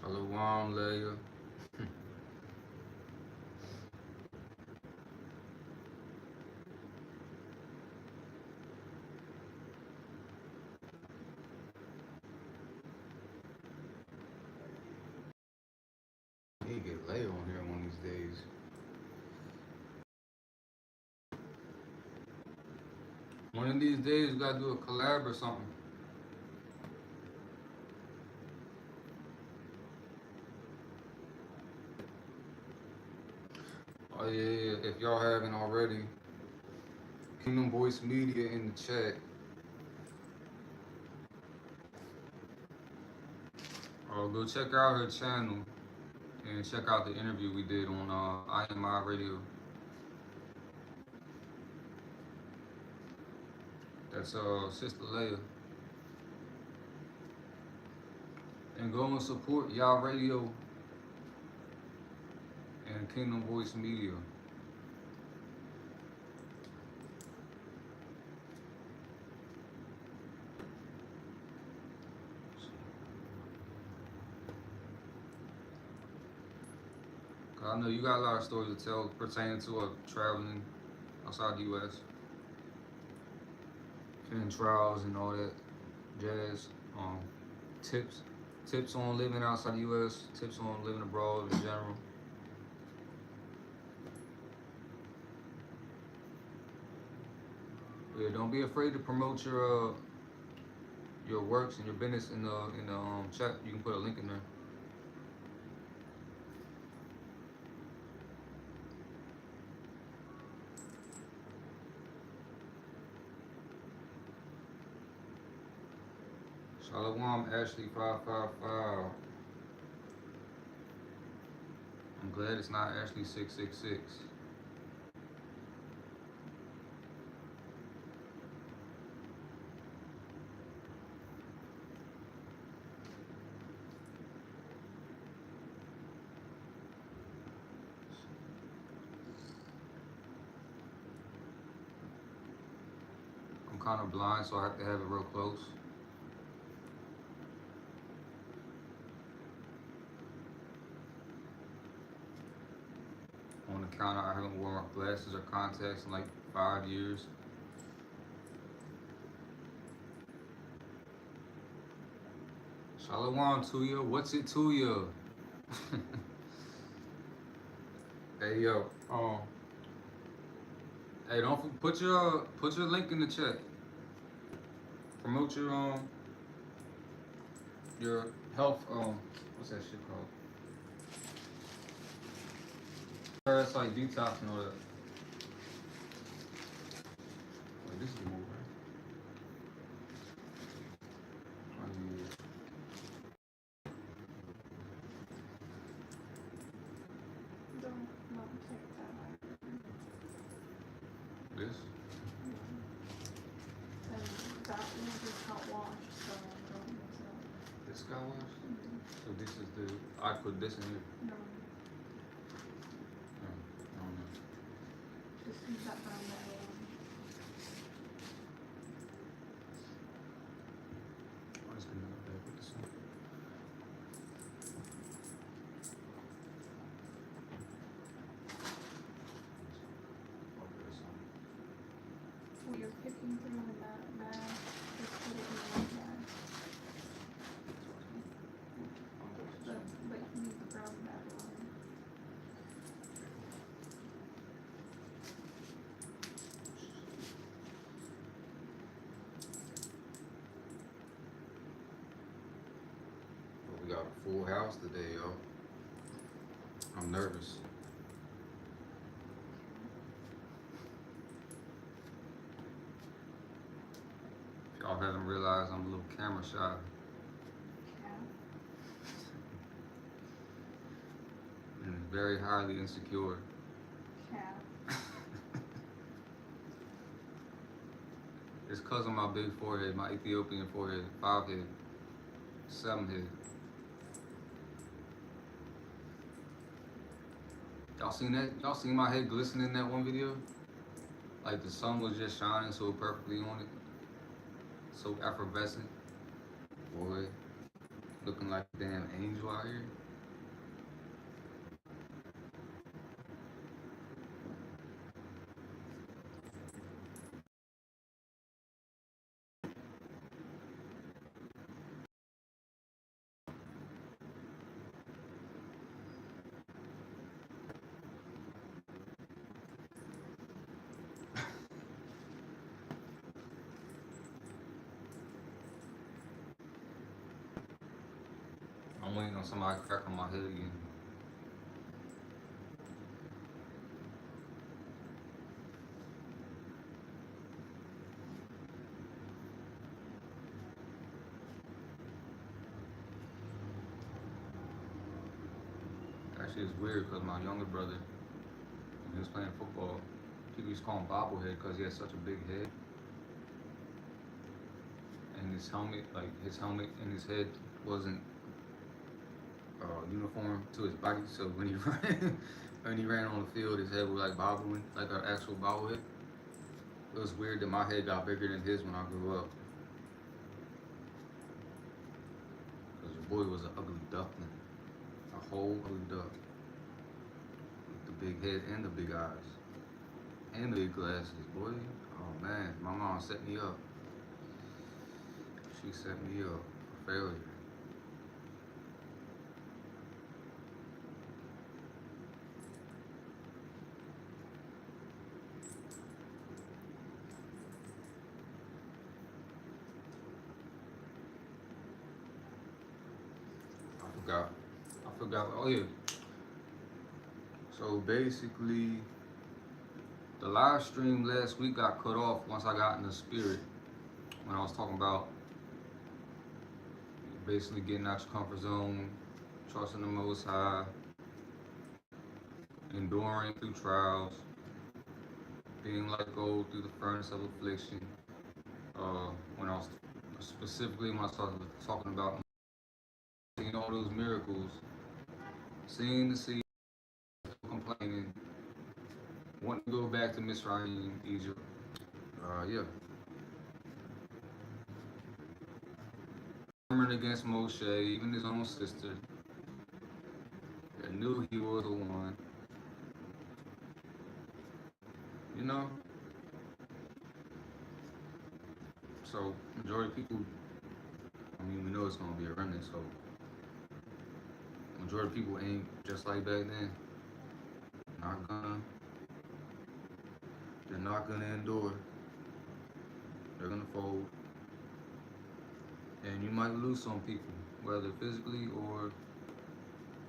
Shalom, Leia. He get Leia on here one of these days. One of these days, we gotta do a collab or something. Oh yeah, if y'all haven't already, Kingdom Voice Media in the chat. Go check out her channel and check out the interview we did on IMI Radio. That's Sister Leia. And go and support y'all radio and Kingdom Voice Media. I know you got a lot of stories to tell pertaining to traveling outside the U.S. and trials and all that jazz. Tips on living outside the U.S. Tips on living abroad in general. Yeah, don't be afraid to promote your works and your business in the chat. You can put a link in there. Shalom, Ashley 555. I'm glad it's not Ashley 666. I'm kind of blind, so I have to have it real close. On the counter, I haven't worn glasses or contacts in like 5 years. Shalom to you. What's it to you? Hey yo. Hey, don't put your link in the chat. Promote your health what's that shit called? Parasite detox and all that. Wait, this is the move, right? This? And that one just got washed, so don't use it. This got washed? So this is the, I put this in here. No, No, I don't know. just use that brown metal one. I'm just gonna put this in. What you're picking through in that bag, just put it in one bag. But you need the brown bag one. Well, we got a full house today, y'all. I'm nervous. If y'all haven't realized, I'm a little camera shy. And very highly insecure. Cat. It's cause of my big forehead, my Ethiopian forehead, 5 head, 7 head. Y'all seen that? Y'all seen my head glistening in that one video? Like the sun was just shining so perfectly on it. So effervescent. Boy. looking like a damn angel out here. I'm waiting on somebody cracking my head again. Actually, it's weird because my younger brother, when he was playing football, people used to call him bobblehead because he had such a big head. And his helmet, like his helmet and his head wasn't uniform to his body. So when he ran on the field, his head was like bobbling, like an actual bobblehead. It was weird that my head got bigger than his when I grew up. Because your boy was an ugly duckling, a whole ugly duck, with the big head and the big eyes and the big glasses, boy. Oh man, my mom set me up. She set me up for failure. I forgot. I forgot. Oh yeah. So basically, the live stream last week got cut off once I got in the spirit when I was talking about basically getting out your comfort zone, trusting the Most High, enduring through trials, being let go through the furnace of affliction. When I was specifically when I started talking about seeing all those miracles, seeing the sea, complaining, wanting to go back to Misraim, Egypt. Yeah, murmuring against Moshe, even his own sister, that knew he was the one. You know, so majority of people. I mean, we know it's gonna be a remnant, so majority of people ain't just like back then. Not gonna. They're not gonna endure. They're gonna fold, and you might lose some people, whether physically or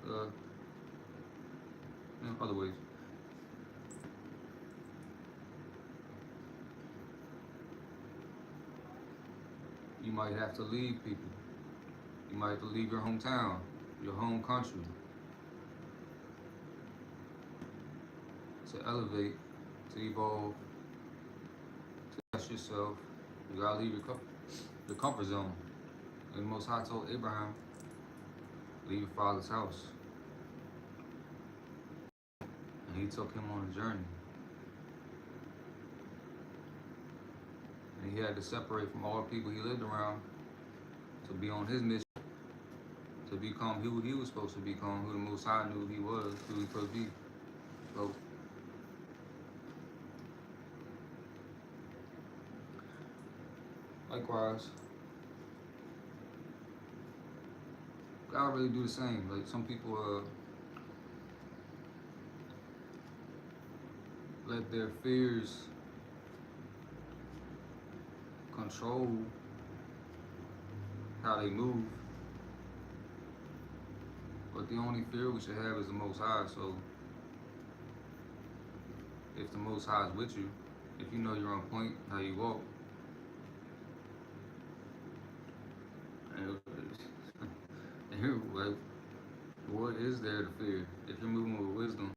uh, other ways. You might have to leave people. You might have to leave your hometown, your home country, to elevate, to evolve, to test yourself. You gotta leave your comfort zone. And the Most High told Abraham, leave your father's house. And he took him on a journey. And he had to separate from all the people he lived around to be on his mission, to become who he was supposed to become, who the Most High knew he was, who he could be. So, likewise, God really do the same. Like some people let their fears control how they move. But the only fear we should have is the Most High. So if the Most High is with you, if you know you're on point, how you walk, and here, like, what is there to fear? If you're moving with wisdom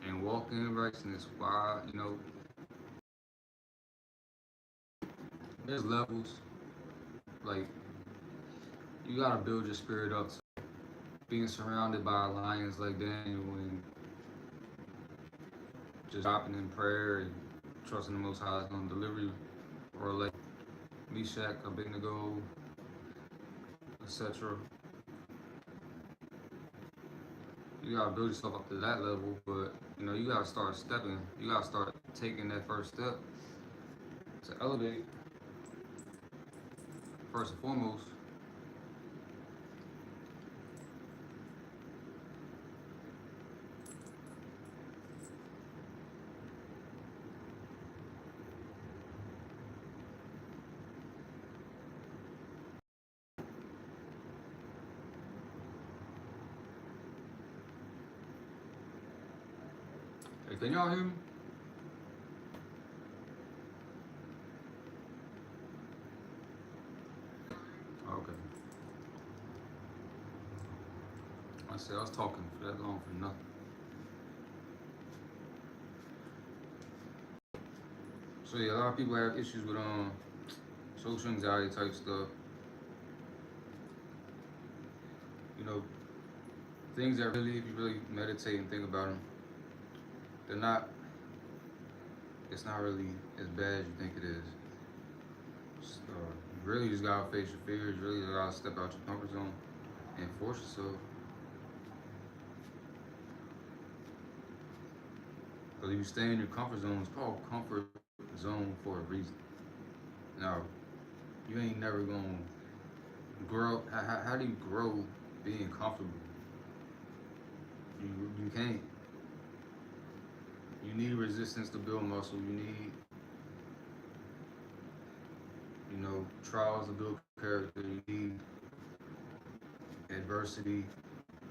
and walking in righteousness, why, there's levels. Like, you gotta build your spirit up. Being surrounded by lions like Daniel and just dropping in prayer and trusting the Most High is gonna deliver you. Or like Meshach, Abednego, etc. You gotta build yourself up to that level, but you know, you gotta start stepping. You gotta start taking that first step to elevate first and foremost. Hey, can y'all hear me? Okay. I said I was talking for that long for nothing. So yeah, a lot of people have issues with social anxiety type stuff. You know, things that really, if you really meditate and think about them, they're not. It's not really as bad as you think it is. You really just gotta face your fears. You really gotta step out your comfort zone and force yourself. Because if you stay in your comfort zone, it's called comfort zone for a reason. Now, you ain't never gonna grow. How do you grow being comfortable? You can't. You need resistance to build muscle. You need, you know, trials to build character. You need adversity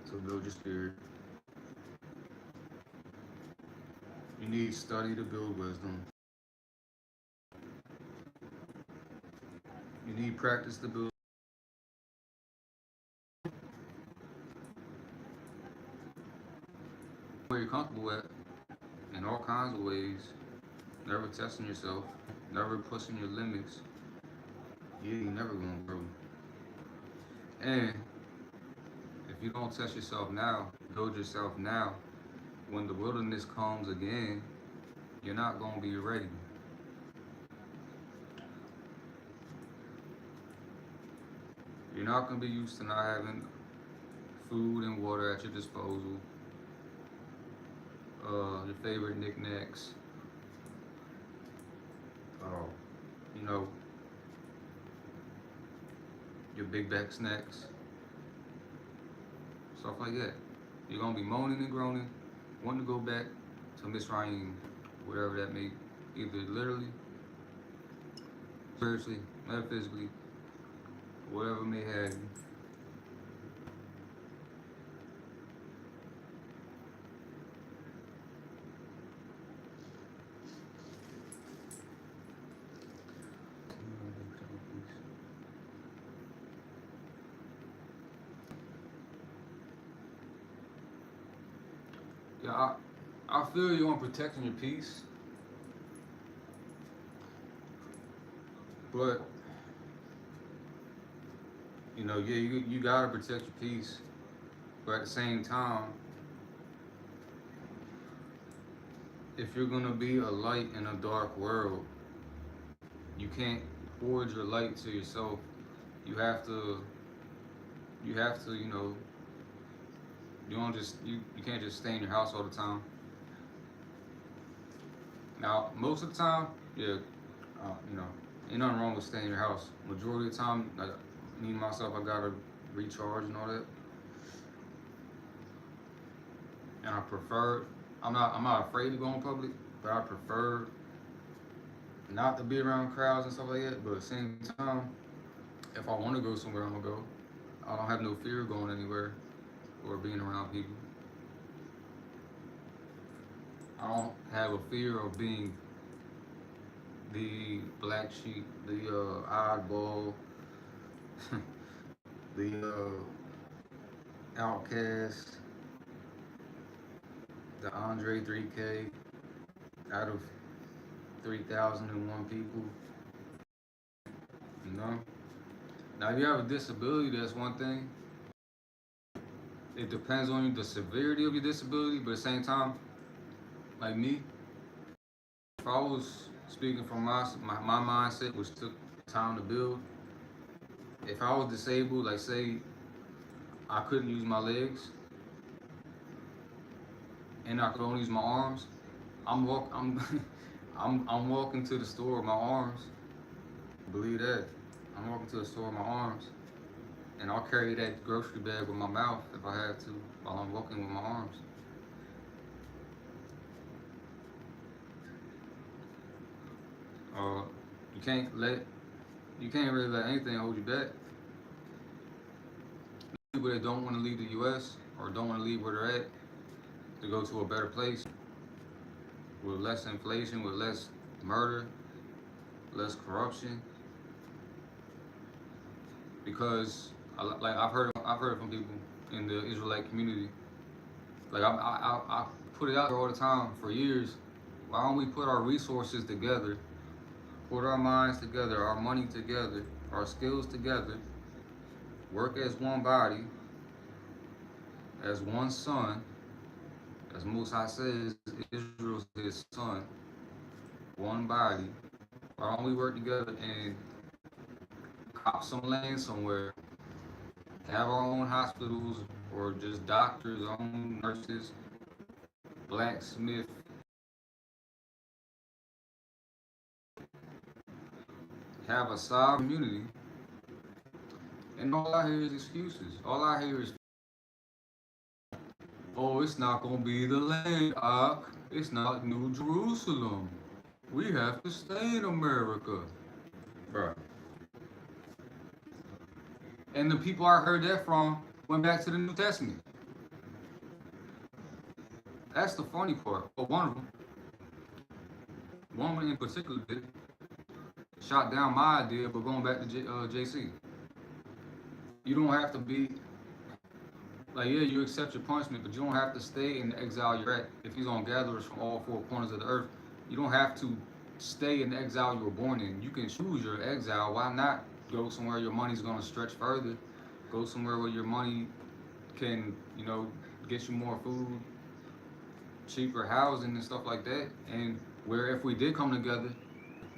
to build your spirit. You need study to build wisdom. You need practice to build where you're comfortable at in all kinds of ways. Never testing yourself, never pushing your limits. You ain't never gonna grow. And if you don't test yourself now, build yourself now, when the wilderness comes again, you're not gonna be ready. You're not gonna be used to not having food and water at your disposal, your favorite knickknacks, uh, you know, your big back snacks, stuff like that. You're gonna be moaning and groaning, wanting to go back to Miss Ryan, whatever that may, either literally, spiritually, metaphysically, whatever may have you. Yeah, I feel you on protecting your peace, but you know, yeah, you gotta protect your peace, but at the same time, if you're gonna be a light in a dark world, you can't hoard your light to yourself. You have to, you know, you don't just, you can't just stay in your house all the time. Now, most of the time, yeah, you know, ain't nothing wrong with staying in your house. Majority of the time, like me myself, I gotta recharge and all that. And I prefer, I'm not afraid to go in public, but I prefer not to be around crowds and stuff like that. But at the same time, if I want to go somewhere, I'm gonna go. I don't have no fear of going anywhere or being around people. I don't have a fear of being the black sheep, the oddball, the outcast, the Andre 3K out of 3,001 people. You know. Now, if you have a disability, that's one thing. It depends on the severity of your disability, but at the same time, like me, if I was speaking from my mindset, which took time to build, if I was disabled, like say I couldn't use my legs and I could only use my arms, I'm I'm walking to the store with my arms. Believe that. I'm walking to the store with my arms, and I'll carry that grocery bag with my mouth if I have to while I'm walking with my arms. Uh, you can't let you can't really let anything hold you back. People that don't want to leave the U.S. or don't want to leave where they're at to go to a better place with less inflation, with less murder, less corruption, because like I've heard from people in the Israelite community. Like I put it out there all the time for years. Why don't we put our resources together, put our minds together, our money together, our skills together, work as one body, as one son, as Most High says, Israel's his son, one body. Why don't we work together and cop some land somewhere, have our own hospitals or just doctors, our own nurses, blacksmith, have a sovereign community, and all I hear is excuses. All I hear is, oh, it's not gonna be the land, Ak. It's not New Jerusalem. We have to stay in America. Bruh. And the people I heard that from went back to the New Testament. That's the funny part. But one of them in particular did, shot down my idea, but going back to JC. You don't have to be like, yeah, you accept your punishment, but you don't have to stay in the exile you're at. If he's gonna gather us from all four corners of the earth, you don't have to stay in the exile you were born in. You can choose your exile. Why not go somewhere your money's gonna stretch further? Go somewhere where your money can, get you more food, cheaper housing and stuff like that. And where if we did come together,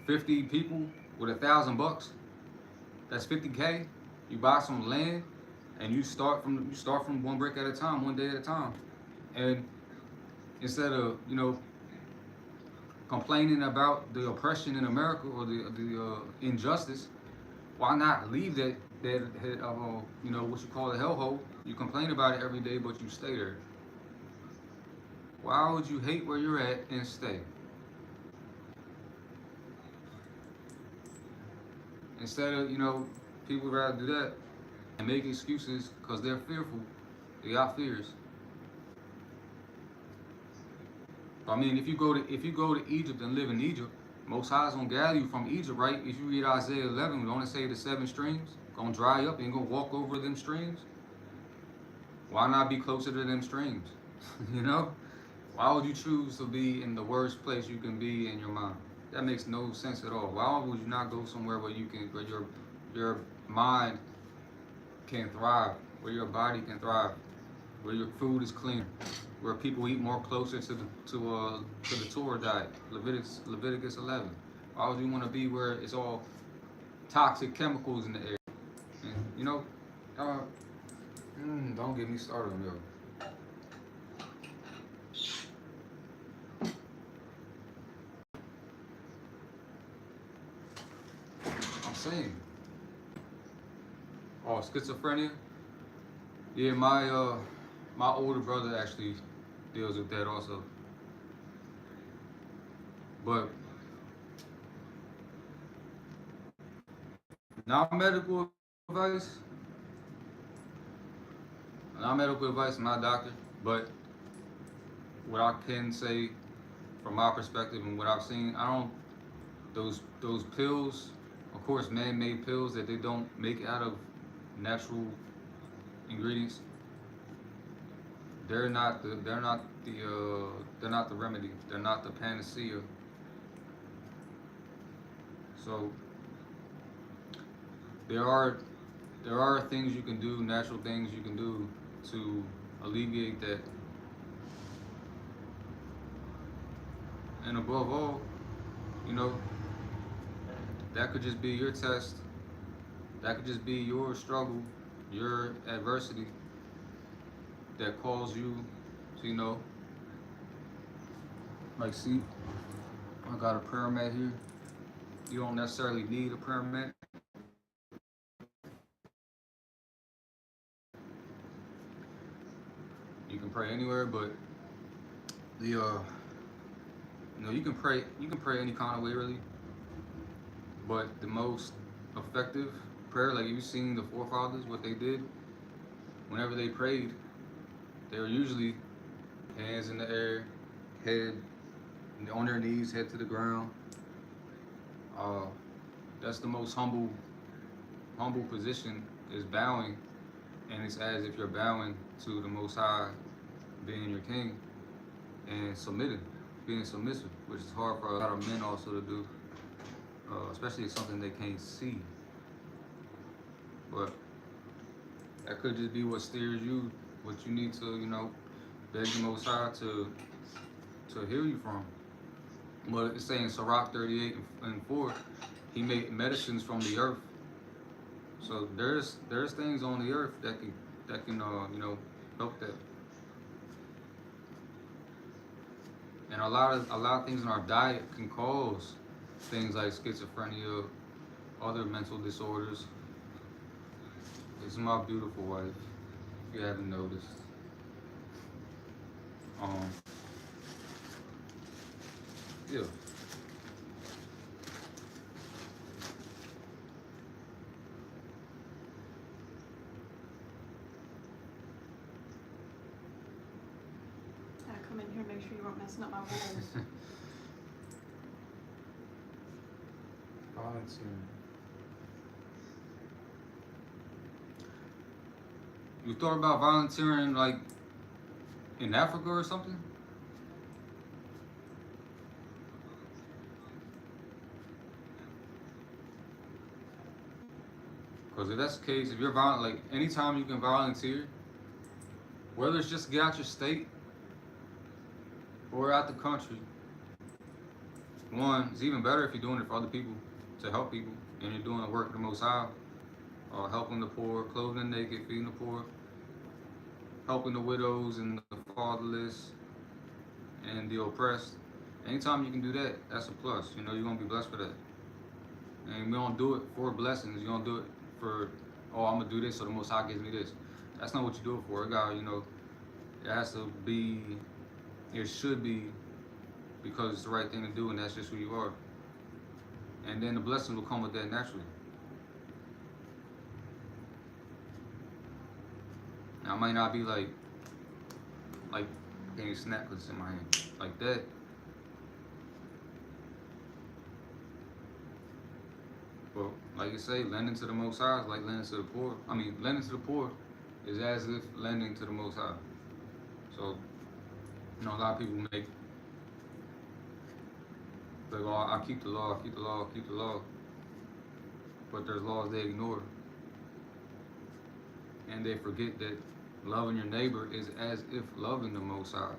50 people with $1,000, that's 50K. You buy some land and you start from one brick at a time, one day at a time. And instead of complaining about the oppression in America or the injustice, why not leave that what you call a hellhole? You complain about it every day, but you stay there. Why would you hate where you're at and stay? Instead of people rather do that and make excuses because they're fearful. They got fears. I mean, if you go to Egypt and live in Egypt, Most High's gonna gather you from Egypt, right? If you read Isaiah 11, don't it say the 7 streams gonna dry up and you're gonna walk over them streams? Why not be closer to them streams? you know? Why would you choose to be in the worst place you can be in your mind? That makes no sense at all. Why would you not go somewhere where your mind can thrive, where your body can thrive, where your food is clean, where people eat more closer to the Torah diet, Leviticus 11. Why would you want to be where it's all toxic chemicals in the air? And, don't get me started on yo. I'm saying, oh, schizophrenia. Yeah, my older brother actually deals with that also. But not medical advice, not medical advice, I'm not a doctor, but what I can say from my perspective and what I've seen, I don't those pills, of course, man-made pills that they don't make out of natural ingredients. They're not the remedy. They're not the panacea. So there are things you can do, natural things you can do to alleviate that. And above all, that could just be your test That could just be your struggle, your adversity that calls you to, like, see, I got a prayer mat here. You don't necessarily need a prayer mat. You can pray anywhere, but you can pray any kind of way really. But the most effective prayer, like you've seen the forefathers, what they did, whenever they prayed, they were usually hands in the air, head on their knees, head to the ground. Uh, that's the most humble position, is bowing, and it's as if you're bowing to the Most High, being your king, and submitting, being submissive, which is hard for a lot of men also to do, especially if something they can't see. But that could just be what steers you, what you need to, beg the Most High to heal you from. But it's saying Sirach 38 and 4, he made medicines from the earth. So there's things on the earth that can help that. And a lot of things in our diet can cause things like schizophrenia, other mental disorders. This is my beautiful wife, if you haven't noticed. Yeah. Gotta come in here and make sure you weren't messing up my rules. Volunteering. You thought about volunteering like in Africa or something? Because if that's the case, if you're like anytime you can volunteer, whether it's just to get out your state or out the country, one, it's even better if you're doing it for other people, to help people, and you're doing the work of the Most High, helping the poor, clothing the naked, feeding the poor, helping the widows and the fatherless and the oppressed. Anytime you can do that, that's a plus. You're gonna be blessed for that. And we don't do it for blessings. You don't do it for, oh, I'm gonna do this so the Most High gives me this. That's not what you do it for. It got, it has to be, it should be because it's the right thing to do, and that's just who you are. And then the blessings will come with that naturally. Now, I might not be like getting snap clips in my hand like that. But like you say, lending to the Most High is like lending to the poor. I mean, lending to the poor is as if lending to the Most High. So, a lot of people make, like, oh, I keep the law, I keep the law, I keep the law. But there's laws they ignore. And they forget that loving your neighbor is as if loving the Most High.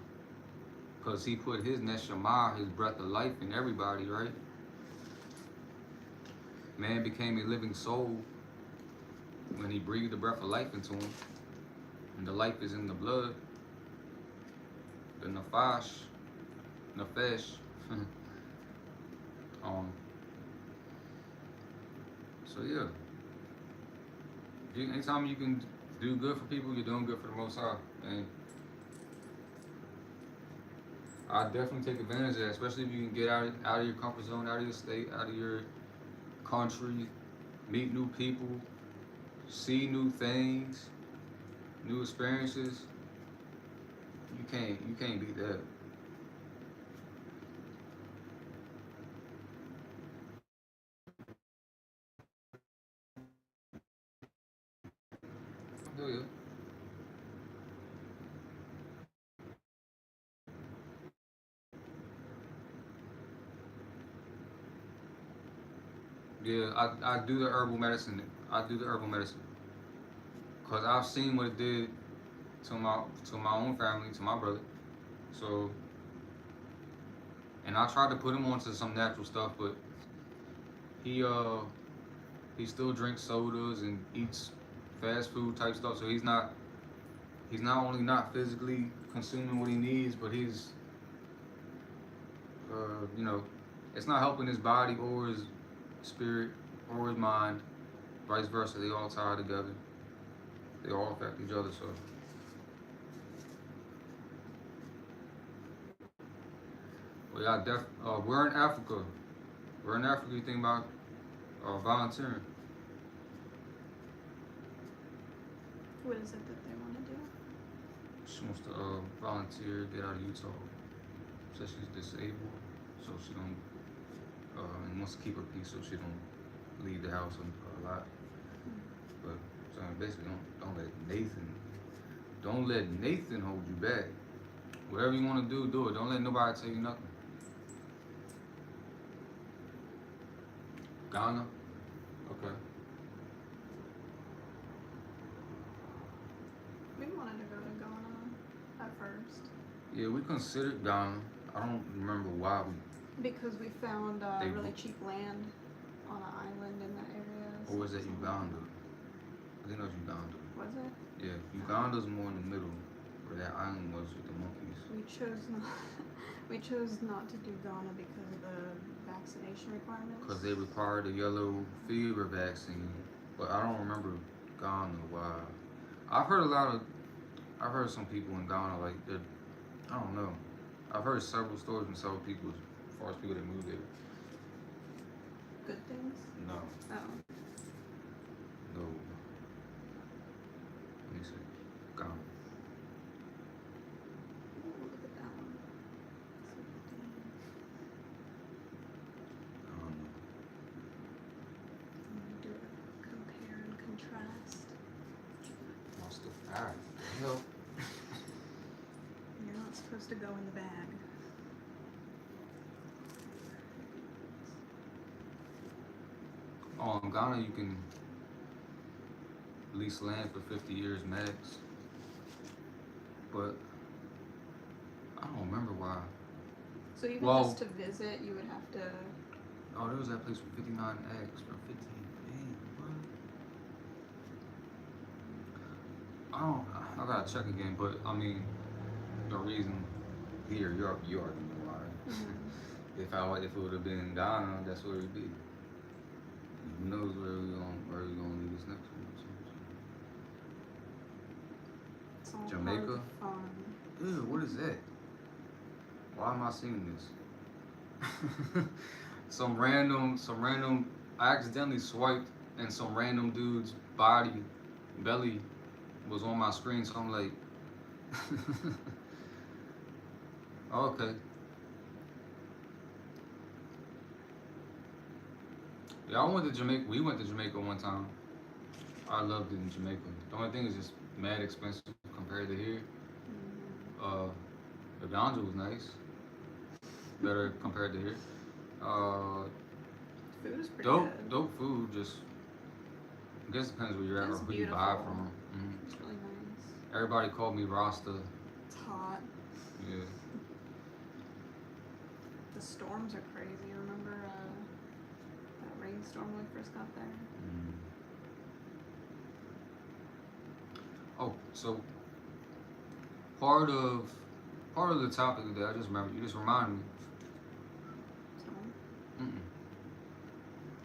Because he put his neshama, his breath of life in everybody, right? Man became a living soul when he breathed the breath of life into him. And the life is in the blood. The nefesh. So yeah. Anytime you can do good for people, you're doing good for the Most High. And I definitely take advantage of that, especially if you can get out of your comfort zone, out of your state, out of your country, meet new people, see new things, new experiences. You can't beat that. Oh yeah. Yeah, I do the herbal medicine. I do the herbal medicine because I've seen what it did to my own family, to my brother. So, and I tried to put him onto some natural stuff, but he He still drinks sodas and eats fast food type stuff. So he's not only not physically consuming what he needs, but he's you know, it's not helping his body or his spirit or his mind. Vice versa, they all tie together. They all affect each other. So, well, yeah, we're in Africa. We're in Africa. You think about volunteering? What is it that they want to do? She wants to volunteer, get out of Utah. Says she's disabled, so she don't and wants to keep her peace, so she don't leave the house a lot. But so basically, don't let Nathan hold you back. Whatever you want to do, do it. Don't let nobody tell you nothing. Ghana, okay. We wanted to go to Ghana at first Yeah, we considered Ghana. I don't remember why we. because we found They- really cheap land on an island in that area. Or was that so- Uganda? I think that was Uganda. Was it? Yeah, Uganda's more in the middle, where that island was with the monkeys. We chose not. We chose not to do Ghana because of the vaccination requirements. Because they required a yellow fever vaccine. But I don't remember Ghana why. I've heard some people in Ghana, like, I don't know. I've heard several stories from several people as far as people that moved there. Good things. No, Oh. no. Let me see. Ghana. Ooh, look at that one. Do a compare and contrast. Lost the fact. Hell. You're not supposed to go in the bag. Oh, in Ghana, you can lease land for 50 years max. But I don't remember why. So even Well- just to visit, you would have to. Oh, there was that place for 59 eggs for 15. Dang, what? I gotta check again, but I mean, the reason here, you already know why. If it would have been in Ghana, that's where it'd be. Who knows where we gonna leave this next one? It's all part of Jamaica? the fun. Ew, what is that? Why am I seeing this? some random, I accidentally swiped and some random dude's belly was on my screen, so I'm like, okay. Yeah, we went to Jamaica one time. I loved it in Jamaica. The only thing is just mad expensive compared to here. The ganja was nice. Better compared to here. Food is pretty good. Dope food, just I guess it depends where you're at or It's who you buy beautiful. from. It's really nice. Everybody called me Rasta. It's hot. Yeah. The storms are crazy. Remember that rainstorm when we first got there? Oh, so part of the topic of that, I just remember, you just reminded me. So,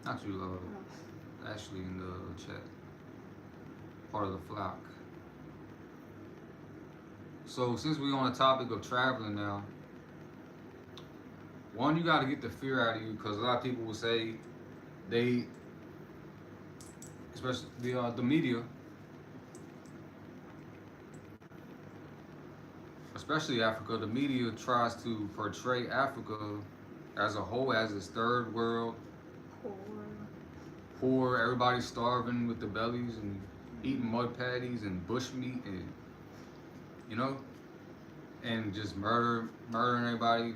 Not you, Ashley in the chat. Part of the flock. So since we're on the topic of traveling now, one, you got to get the fear out of you, because a lot of people will say especially the media, especially Africa, the media tries to portray Africa as a whole as this third world, poor, everybody's starving with the bellies and eating mud patties and bush meat and, and just murdering everybody.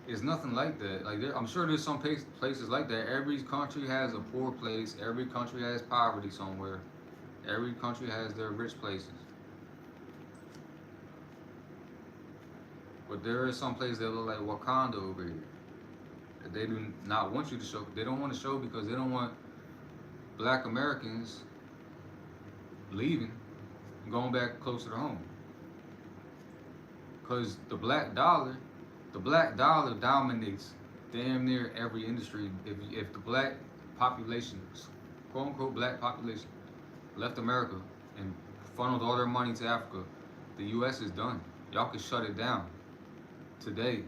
It's nothing like that. Like I'm sure there's some places like that. Every country has a poor place. Every country has poverty somewhere. Every country has their rich places. But there is some places that look like Wakanda over here that they do not want you to show. They don't want to show because they don't want black Americans leaving and going back closer to home. Because the black dollar dominates damn near every industry. If the black population, quote unquote black population, left America and funneled all their money to Africa, the U.S. is done. Y'all can shut it down today.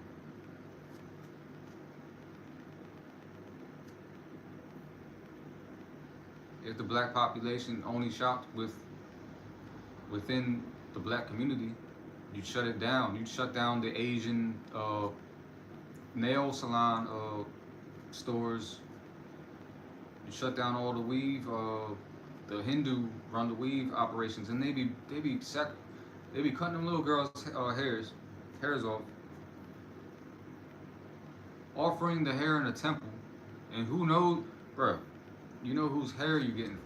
If the black population only shopped within the black community, you'd shut it down. You'd shut down the Asian nail salon stores. You shut down all the weave. The Hindu run the weave operations, and they be cutting them little girls' hairs off, offering the hair in a temple, and who knows, bro? You know whose hair you getting?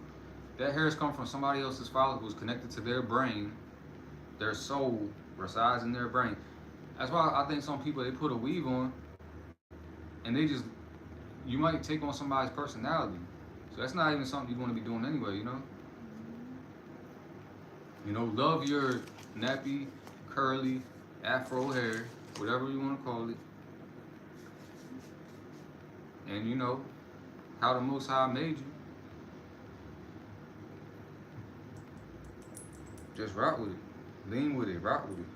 That hair has come from somebody else's follicles connected to their brain. Their soul resides in their brain. That's why I think some people, they put a weave on, and you might take on somebody's personality. So that's not even something you want to be doing anyway, you know? You know, love your nappy, curly, afro hair, whatever you want to call it. And you know, how the Most High made you. Just rock with it. Lean with it, rock with it.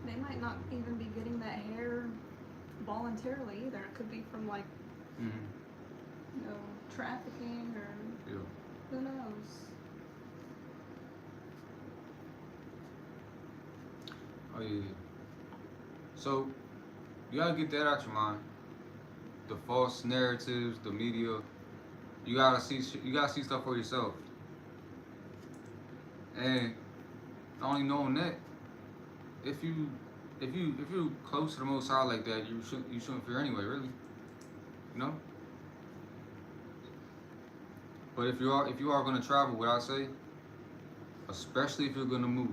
They might not even be getting that hair voluntarily either. It could be from like, you know, trafficking or who knows. Oh yeah. So you gotta get that out your mind. The false narratives, the media. You gotta see stuff for yourself. And not only knowing that, if you close to the Most High like that, you shouldn't fear anyway, really. You know. But if you are gonna travel, what I say, especially if you're gonna move,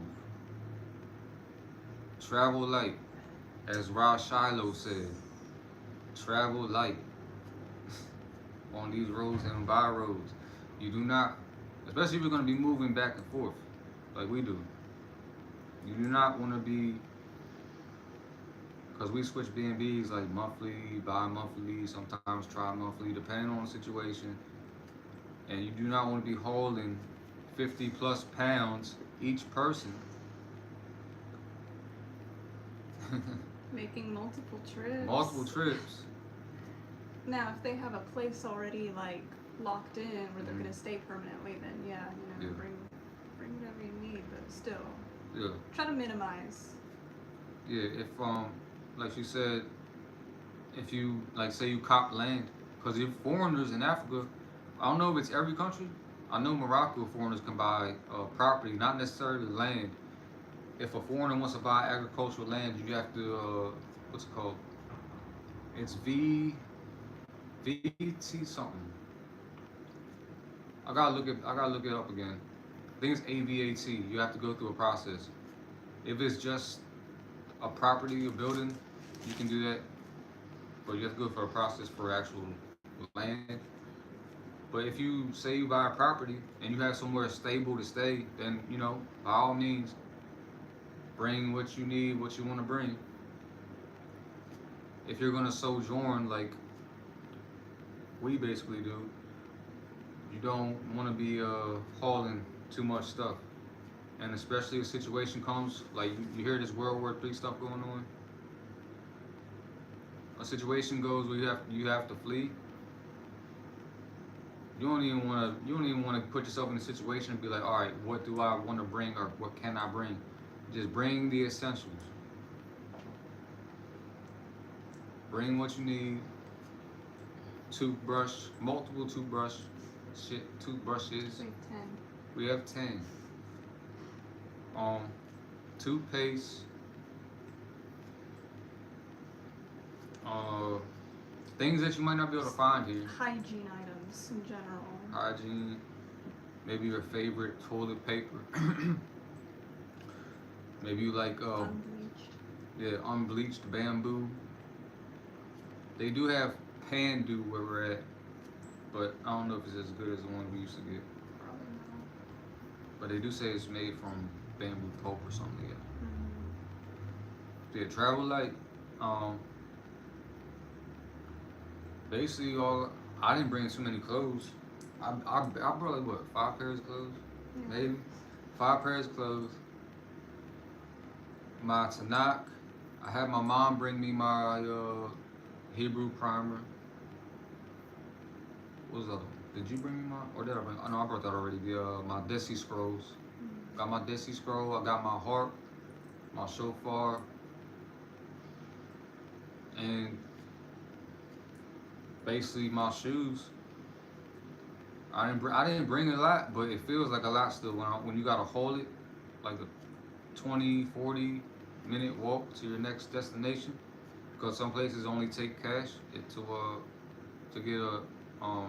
travel light, as Ra Shiloh said. Travel light on these roads and by roads. You do not, especially if you're gonna be moving back and forth, like we do. You do not want to be, because we switch B&Bs like monthly, bi-monthly, sometimes tri-monthly, depending on the situation. And you do not want to be hauling 50 plus pounds each person. Making multiple trips. Multiple trips. Now, if they have a place already like locked in where they're gonna stay permanently, then yeah, you know, bring whatever you need, but still, try to minimize. Yeah, if like you said, if you like say you cop land, because if foreigners in Africa, I don't know if it's every country. I know Morocco foreigners can buy property, not necessarily land. If a foreigner wants to buy agricultural land, you have to what's it called? It's VT something. I gotta look it up again. I think it's AVAT. You have to go through a process. If it's just a property, a building, you can do that, but you have to go for a process for actual land. But if you say you buy a property and you have somewhere stable to stay, then you know, by all means, bring what you need, what you want to bring. If you're gonna sojourn like we basically do, you don't want to be hauling too much stuff. And especially if a situation comes, like you hear this World War III stuff going on. A situation goes where you have to flee. You don't even want to put yourself in a situation and be like, all right, what do I want to bring or what can I bring? Just bring the essentials. Bring what you need. Toothbrush, multiple toothbrushes. Like 10. We have 10. Toothpaste. Things that you might not be able to find here. Hygiene items in general. Hygiene. Maybe your favorite toilet paper. Maybe you like unbleached bamboo. They do have Pandu where we're at. but I don't know if it's as good as the one we used to get. Probably not. But they do say it's made from bamboo pulp or something. Yeah. Mm-hmm. Yeah, travel light. Basically, all I didn't bring too many clothes. I brought like what 5 pairs of clothes, Yeah. maybe 5 pairs of clothes. My TaLk. I had my mom bring me my Hebrew primer. What was the other one? Did you bring me my? Or did I bring? Oh no, I brought that already. My Desi scrolls. Mm-hmm. Got my Desi scroll. I got my harp, my shofar, and basically my shoes. I didn't bring a lot, but it feels like a lot still when you gotta hold it, like a 20, 40 minute walk to your next destination. Because some places only take cash to get a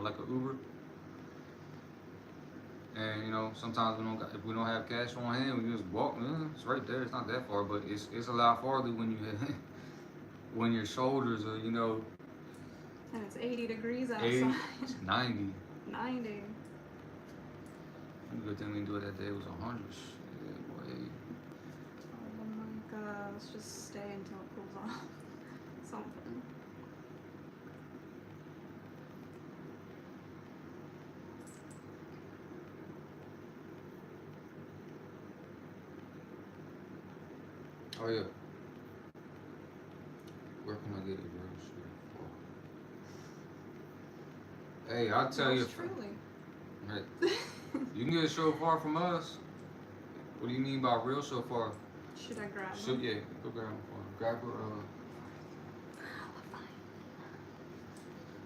like a Uber. And you know, sometimes if we don't have cash on hand, we just walk. It's right there. It's not that far, but it's a lot farther when you when your shoulders are And it's 80 degrees outside. 80, 90. 90. The good thing we didn't do it that day. It was 100. Yeah, boy. I'm like, let's just stay until it cools off. Something. Oh yeah. Where can I get a real shofar? Hey, I'll tell you. Yours truly. Hey, you can get a shofar from us. What do you mean by real shofar? Should I grab Should one? yeah, go grab one. Grab her.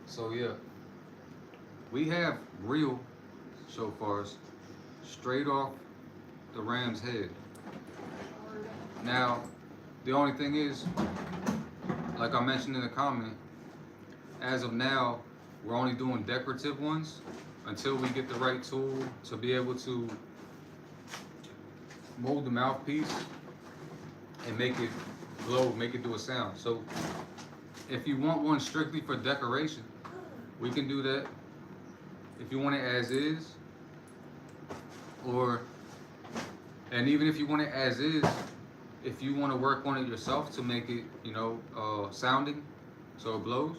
So yeah, we have real shofars straight off the ram's head. Now, the only thing is, like I mentioned in the comment, as of now, we're only doing decorative ones until we get the right tool to be able to mold the mouthpiece and make it glow, make it do a sound. So if you want one strictly for decoration, we can do that. If you want it as is, and even if you want it as is, if you want to work on it yourself to make it, sounding, so it blows,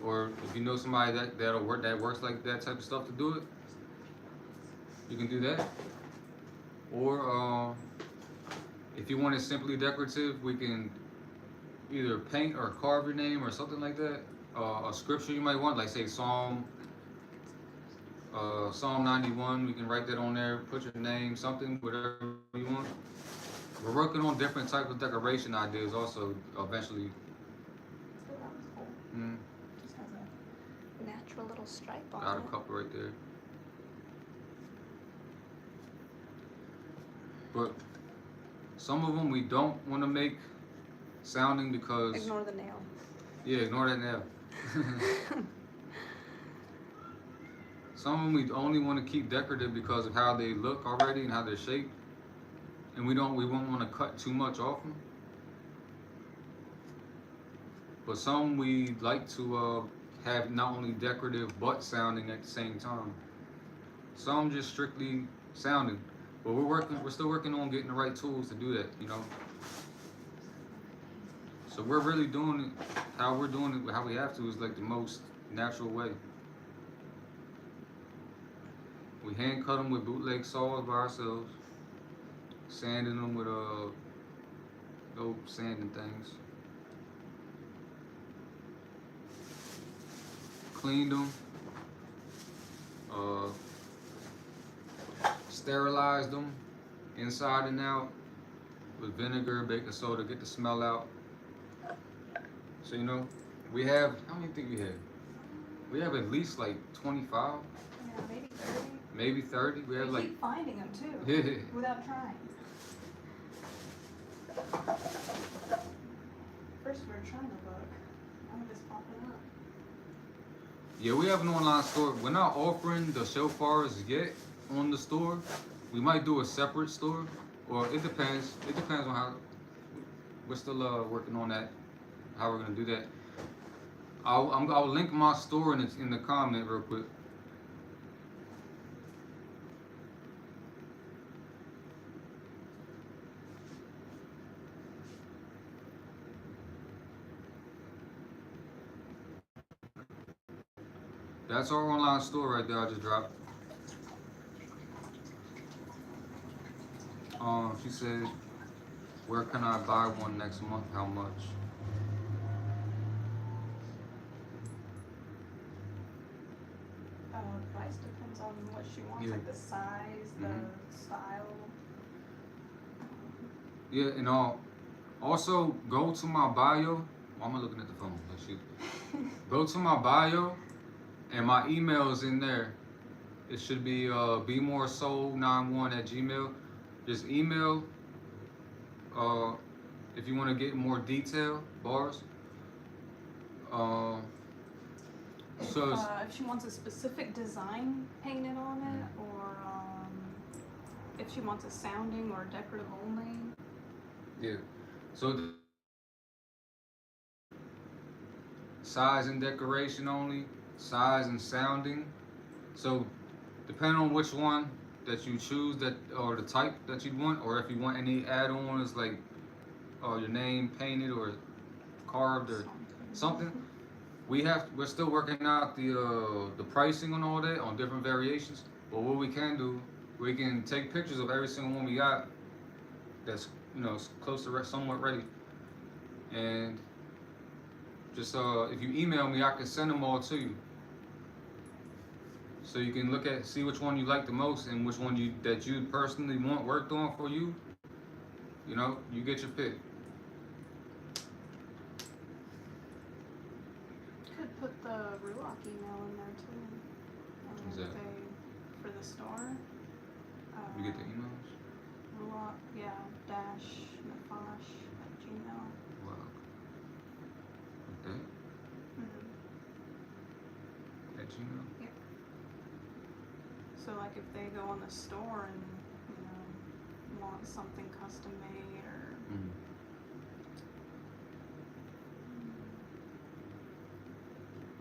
or if you know somebody that works like that type of stuff to do it, you can do that. Or if you want it simply decorative, we can either paint or carve your name or something like that. A scripture you might want, like say Psalm 91, we can write that on there, put your name, something, whatever you want. We're working on different types of decoration ideas also eventually. So that was cool. Mm. Just has a natural little stripe on Got it. a couple right there. But some of them we don't want to make sounding because... Ignore the nail. Yeah, ignore that nail. Some of them we only want to keep decorative because of how they look already and how they're shaped. And we won't want to cut too much off them. But some we like to have not only decorative but sounding at the same time. Some just strictly sounding. But we're still working on getting the right tools to do that, So we're really doing it how we have to is like the most natural way. We hand cut them with bootleg saws by ourselves, sanding them with those sanding things. Cleaned them, sterilized them inside and out with vinegar, baking soda, get the smell out. So we have, how many think we have? We have at least like 25. Yeah, maybe 30. Maybe 30. We have We like... keep finding them too. Yeah. Without trying. First we were trying to look. Now we're just popping up. Yeah, we have an online store. We're not offering the shofars yet on the store. We might do a separate store, or it depends. It depends on how. We're still working on that, how we're gonna do that. I'll link my store in the comment real quick. That's our online store right there. I just dropped. She said, "Where can I buy one next month? How much?" Price depends on what she wants, Yeah. like the size, the style. Yeah, and also go to my bio. Why am I looking at the phone? Like, shoot. Go to my bio, and my email is in there. It should be bmoresoul91@gmail. Just email uh, if you want to get more detail bars. Uh, so If she wants a specific design painted on it, or if she wants a sounding or decorative only. yeah, so the size and decoration only, size and sounding. So depending on which one that you choose, that or the type that you want, or if you want any add-ons like your name painted or carved or something, we're still working out the pricing on all that on different variations. But what we can do, we can take pictures of every single one we got that's close to somewhat ready, and just if you email me, I can send them all to you. So you can see which one you like the most and which one you personally want worked on for you. You get your pick. Could put the Ruach email in there too. Exactly. For the store. You get the emails? Ruach, yeah, _nafash@gmail. Wow. Okay. At Gmail? Yeah. So like if they go on the store and want something custom made or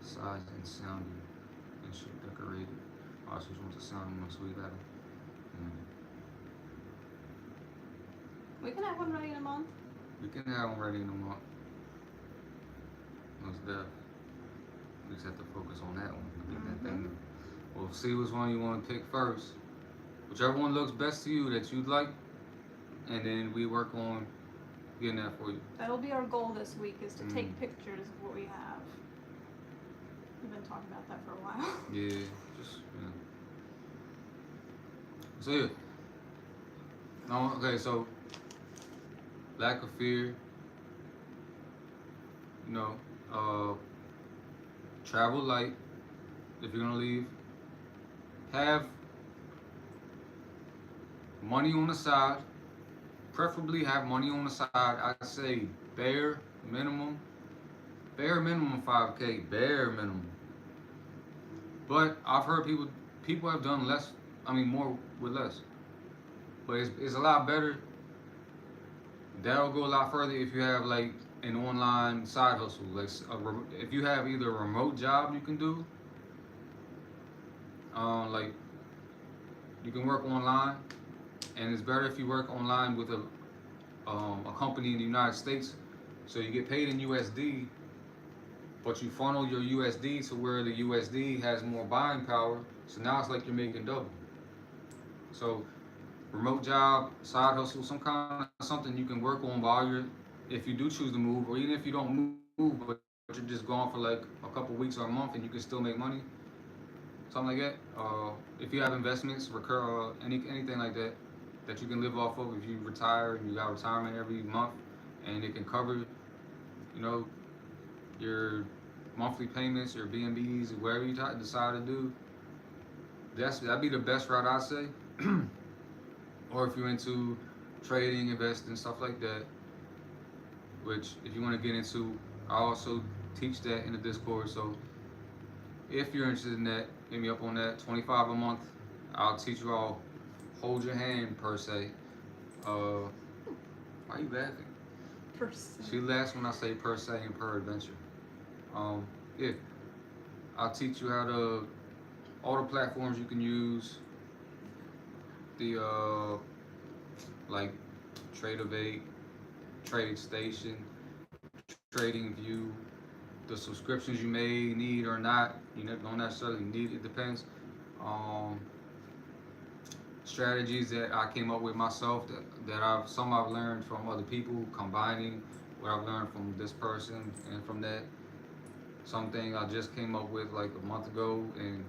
size and sounding and shit decorated. Oh, she wants a sounding one, so we gotta. We can have one ready in a month. We can have one ready in a month. Most definitely. We just have to focus on that one. Get that thing. We'll see which one you want to pick first. Whichever one looks best to you that you'd like, and then we work on getting that for you. That'll be our goal this week, is to take pictures of what we have. We've been talking about that for a while. Yeah, So yeah. No, okay, so lack of fear. Travel light if you're gonna leave. Have money on the side. Preferably have money on the side. I'd say bare minimum 5K, bare minimum. But I've heard people have done less. I mean more with less. But it's a lot better. That'll go a lot further if you have like an online side hustle. Like if you have either a remote job you can do, like you can work online, and it's better if you work online with a company in the United States, so you get paid in USD, but you funnel your USD to where the USD has more buying power. So now it's like you're making double. So remote job, side hustle, some kind of something you can work on if you do choose to move, or even if you don't move, but you're just gone for like a couple weeks or a month, and you can still make money. Something like that. If you have investments, anything like that you can live off of if you retire and you got retirement every month, and it can cover, your monthly payments, your B&Bs, whatever you decide to do. That'd be the best route, I'd say. Or if you're into trading, investing, stuff like that, which if you want to get into, I also teach that in the Discord. So if you're interested in that, hit me up on that. $25 a month. I'll teach you all. Hold your hand, per se. Why are you laughing? Per se. She laughs when I say per se and per adventure. Yeah, I'll teach you how to all the platforms you can use. The like Trade Trade Station, Trading View, the subscriptions you may need or not. You don't necessarily need it. Depends. Um, Strategies that I came up with myself that I've learned from other people, combining what I've learned from this person and from that. Something I just came up with like a month ago, and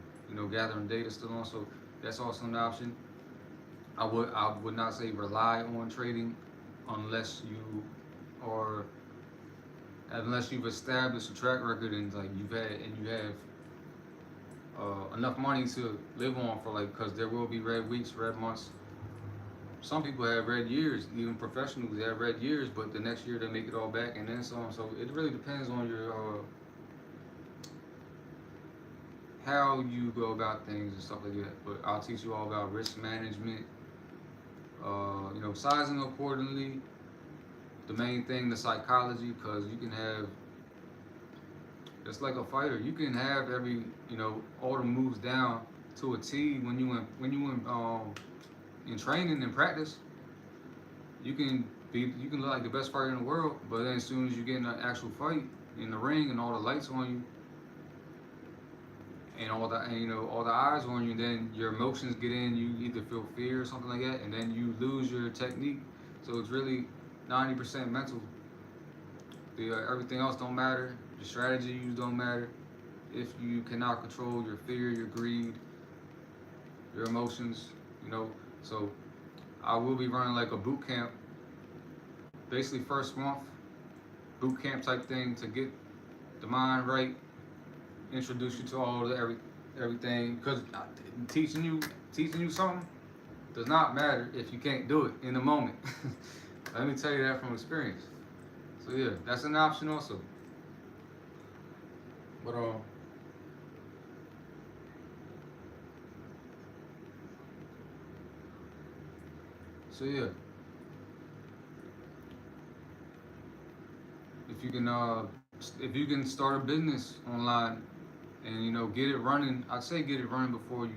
gathering data still on. So that's also an option. I would not say rely on trading unless are unless you've established a track record and like you have enough money to live on for like, because there will be red weeks, red months. Some people have red years, even professionals have red years, but the next year they make it all back and then so on. So it really depends on your how you go about things and stuff like that. But I'll teach you all about risk management, sizing accordingly. The main thing, the psychology, because you can have, it's like a fighter. You can have all the moves down to a T in training and practice. You can look like the best fighter in the world, but then as soon as you get in an actual fight in the ring and all the lights on you and all the eyes on you, then your emotions get in. You either feel fear or something like that, and then you lose your technique. So it's really 90% mental. Everything else don't matter. The strategy you use don't matter if you cannot control your fear, your greed, your emotions. So I will be running like a boot camp, basically first month boot camp type thing to get the mind right, introduce you to all the everything. Because teaching you something does not matter if you can't do it in the moment. Let me tell you that from experience. So yeah, that's an option also. But so yeah, if you can start a business online and get it running, I'd say get it running before you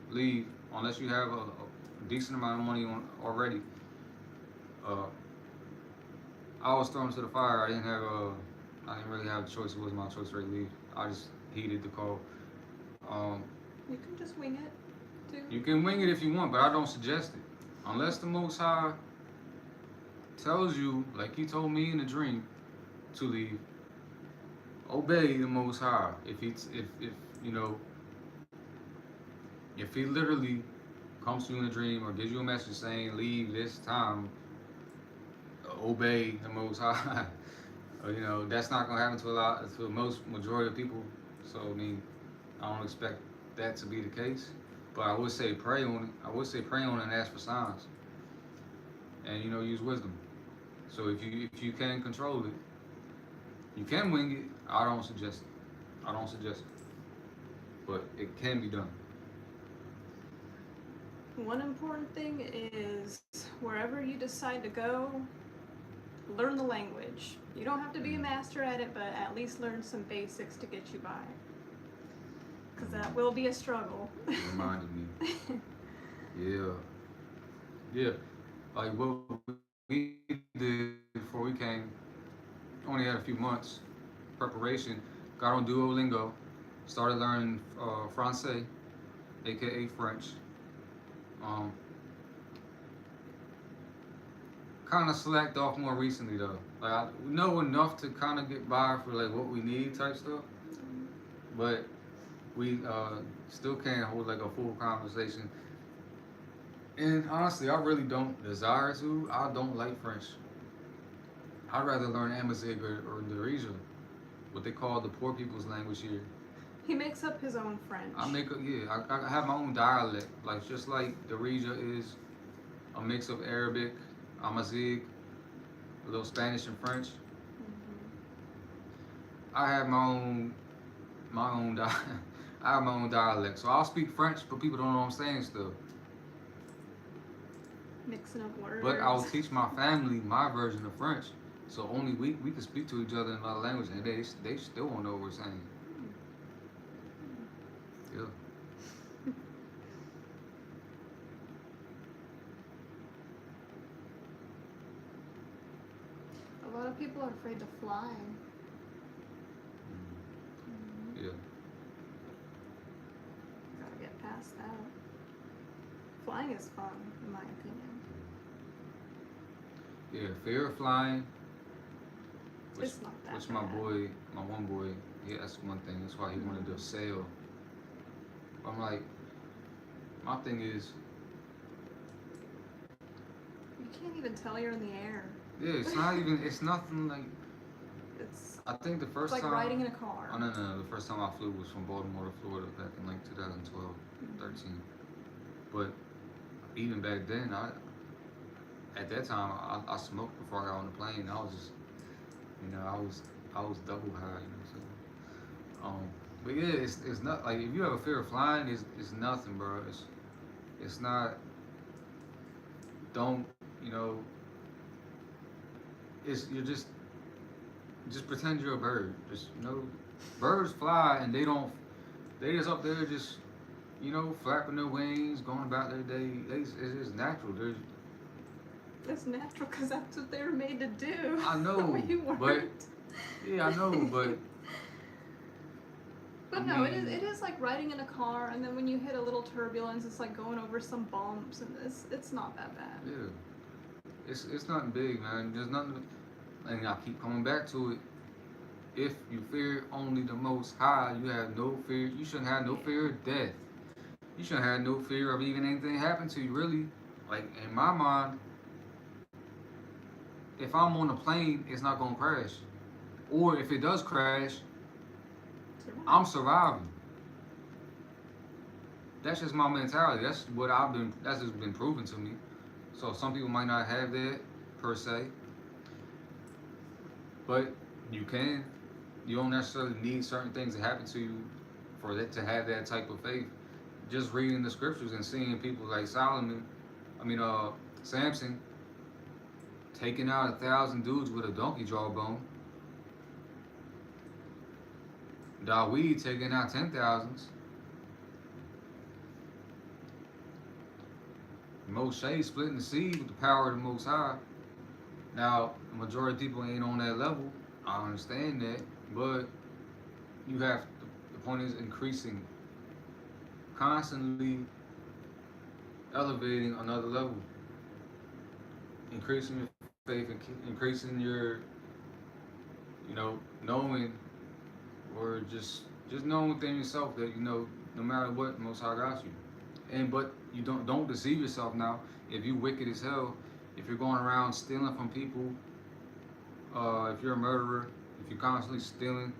leave, unless you have a decent amount of money on already. Uh, I was thrown to the fire. I didn't really have a choice. It was my choice to leave. I just heeded the call. You can just wing it, too. You can wing it if you want, but I don't suggest it. Unless the Most High tells you, like He told me in a dream, to leave, obey the Most High. If He literally comes to you in a dream or gives you a message saying leave this time, obey the Most High. That's not gonna happen to most majority of people. So I don't expect that to be the case. But I would say pray on it. I would say pray on it and ask for signs. And use wisdom. So if you can control it, you can wing it. I don't suggest it. But it can be done. One important thing is wherever you decide to go, learn the language. You don't have to be a master at it, but at least learn some basics to get you by. Because that will be a struggle. It reminded me. Yeah. Yeah. Like what we did before we came, only had a few months preparation. Got on Duolingo, started learning Francais, aka French. Kind of slacked off more recently though. Like I know enough to kind of get by for like what we need type stuff, but we still can't hold like a full conversation. And honestly, I really don't desire to. I don't like French. I'd rather learn Amazigh or Darija, what they call the poor people's language here. He makes up his own French. I have my own dialect. Like just like Darija is a mix of Arabic, Amazigh, a little Spanish and French. I have my own I have my own dialect. So I'll speak French, but people don't know what I'm saying still. Mixing up words. But I'll teach my family my version of French. So only we can speak to each other in another language, and they still won't know what we're saying. Yeah. A lot of people are afraid to fly. Yeah. Gotta get past that. Flying is fun, in my opinion. Yeah. Fear of flying. Which, It's not that which bad. my one boy, that's one thing. That's why he wanted to sail. I'm like, my thing is, You can't even tell you're in the air. yeah, it's not even, it's nothing like. It's I think the first like time. riding in a car. Oh no, the first time I flew was from Baltimore to Florida back in like 2012, 13. But even back then, at that time I smoked before I got on the plane. I was just, I was double high, but yeah, it's not like if you have a fear of flying, it's nothing, bro. It's not. Don't you know? It's you're just pretend you're a bird. Just birds fly and they don't. They just up there just flapping their wings, going about their day. It's just natural. It's natural because that's what they were made to do. I know, We weren't. but yeah, I know, but But no, it is like riding in a car, and then when you hit a little turbulence, it's like going over some bumps, and it's not that bad. yeah, it's nothing big, man. There's nothing, and I keep coming back to it. If you fear only the Most High, you have no fear. You shouldn't have no fear of death. You shouldn't have no fear of even anything happening to you. Really, like in my mind, if I'm on a plane, it's not gonna crash. Or if it does crash, I'm surviving. That's just my mentality. That's just been proven to me. So some people might not have that per se, but you can. You don't necessarily need certain things to happen to you for that to have that type of faith. Just reading the scriptures and seeing people like Samson, taking out 1,000 dudes with a donkey jawbone. Dawid taking out 10,000s. Moshe splitting the sea with the power of the Most High. Now, the majority of people ain't on that level. I understand that, but you have the point is increasing, constantly elevating another level, increasing your faith, and increasing your, knowing, or just knowing within yourself that no matter what, Most High got you. But you don't deceive yourself now. If you wicked as hell, if you're going around stealing from people, if you're a murderer, if you're constantly stealing,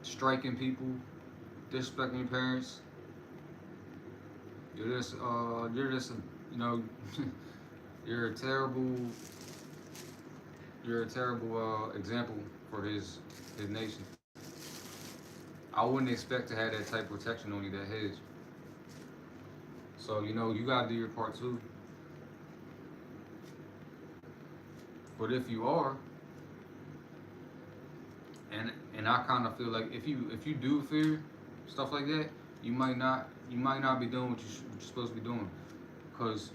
striking people, disrespecting your parents, you're just you're a terrible example for his nation. I wouldn't expect to have that type of protection on you, that hedge. So you gotta do your part too. But if you are, and I kind of feel like if you do fear stuff like that, you might not be doing what you're supposed to be doing, because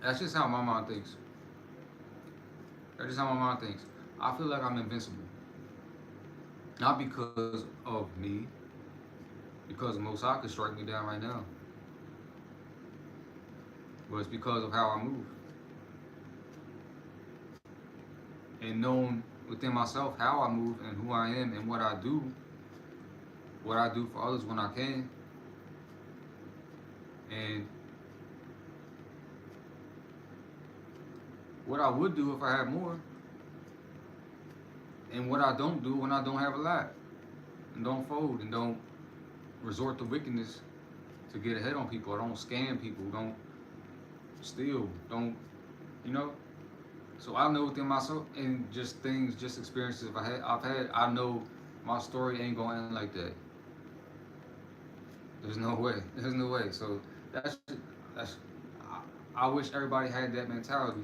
that's just how my mind thinks. That's just how my mind thinks. I feel like I'm invincible, not because of me, because Most High could strike me down right now, but it's because of how I move and knowing within myself how I move and who I am and what I do for others when I can. And what I would do if I had more, and what I don't do when I don't have a lot, and don't fold, and don't resort to wickedness to get ahead on people. I don't scam people, don't steal, don't, you know. So I know within myself, and just experiences I've had, I know my story ain't gonna end like that. There's no way. There's no way. So that's I wish everybody had that mentality.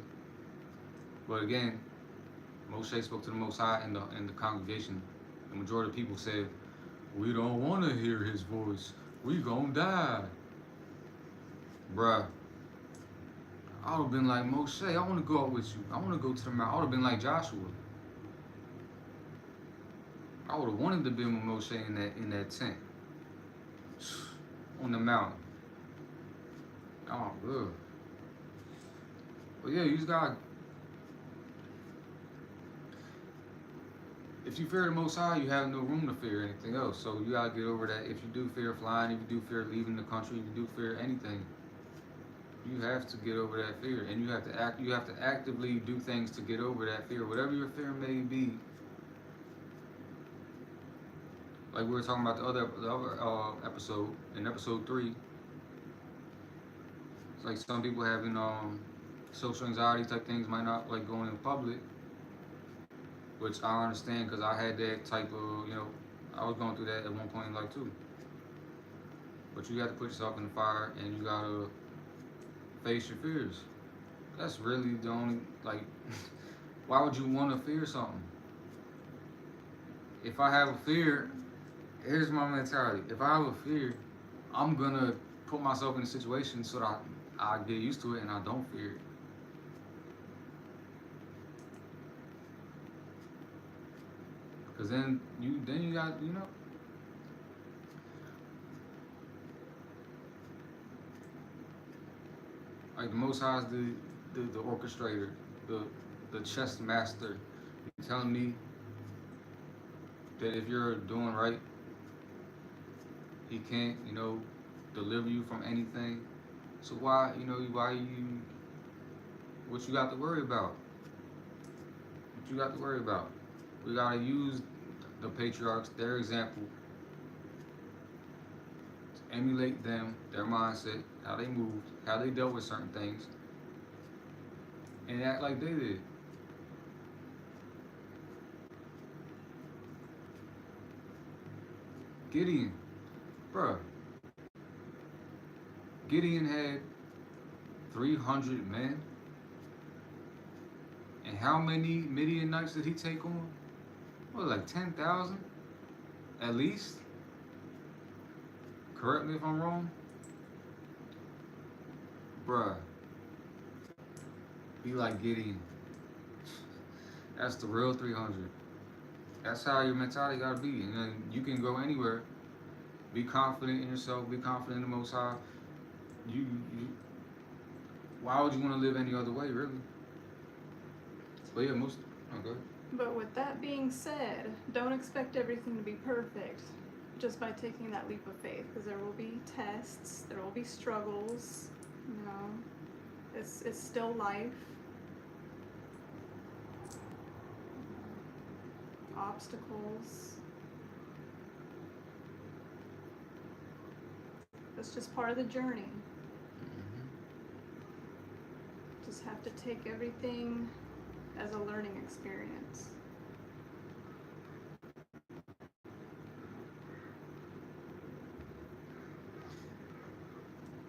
But again, Moshe spoke to the Most High in the congregation. The majority of people said, We don't want to hear his voice. We gonna die. Bruh, I would have been like, Moshe, I want to go out with you. I want to go to the mountain. I would have been like Joshua. I would have wanted to be with Moshe in that tent on the mountain. Oh, good. But yeah, you just got. If you fear the Most High, you have no room to fear anything else. So you gotta get over that. If you do fear flying, if you do fear leaving the country, if you do fear anything, you have to get over that fear, and you have to act. You have to actively do things to get over that fear, whatever your fear may be. Like we were talking about the other episode in episode 3. It's like some people having social anxiety type things might not like going in public, which I understand because I had that type of I was going through that at one point in life too. But you got to put yourself in the fire and you gotta face your fears. That's really the only like. Why would you want to fear something? If I have a fear, here's my mentality. If I have a fear, I'm gonna put myself in a situation so that I get used to it and I don't fear it. Cause then you got like the Most High is the orchestrator, the chess master. You're telling me that if you're doing right, he can't deliver you from anything. So why you what you got to worry about? What you got to worry about? We gotta use the patriarchs, their example, to emulate them, their mindset, how they moved, how they dealt with certain things, and act like they did. Gideon, bruh. Gideon had 300 men, and how many Midianites did he take on? What, like 10,000 at least? Correct me if I'm wrong. Bruh, be like Gideon. That's the real 300. That's how your mentality gotta be. And then you can go anywhere. Be confident in yourself. Be confident in the Most High. You why would you want to live any other way, really? But yeah, okay. But with that being said, don't expect everything to be perfect just by taking that leap of faith, because there will be tests, there will be struggles, it's still life. Obstacles. It's just part of the journey. Just have to take everything as a learning experience.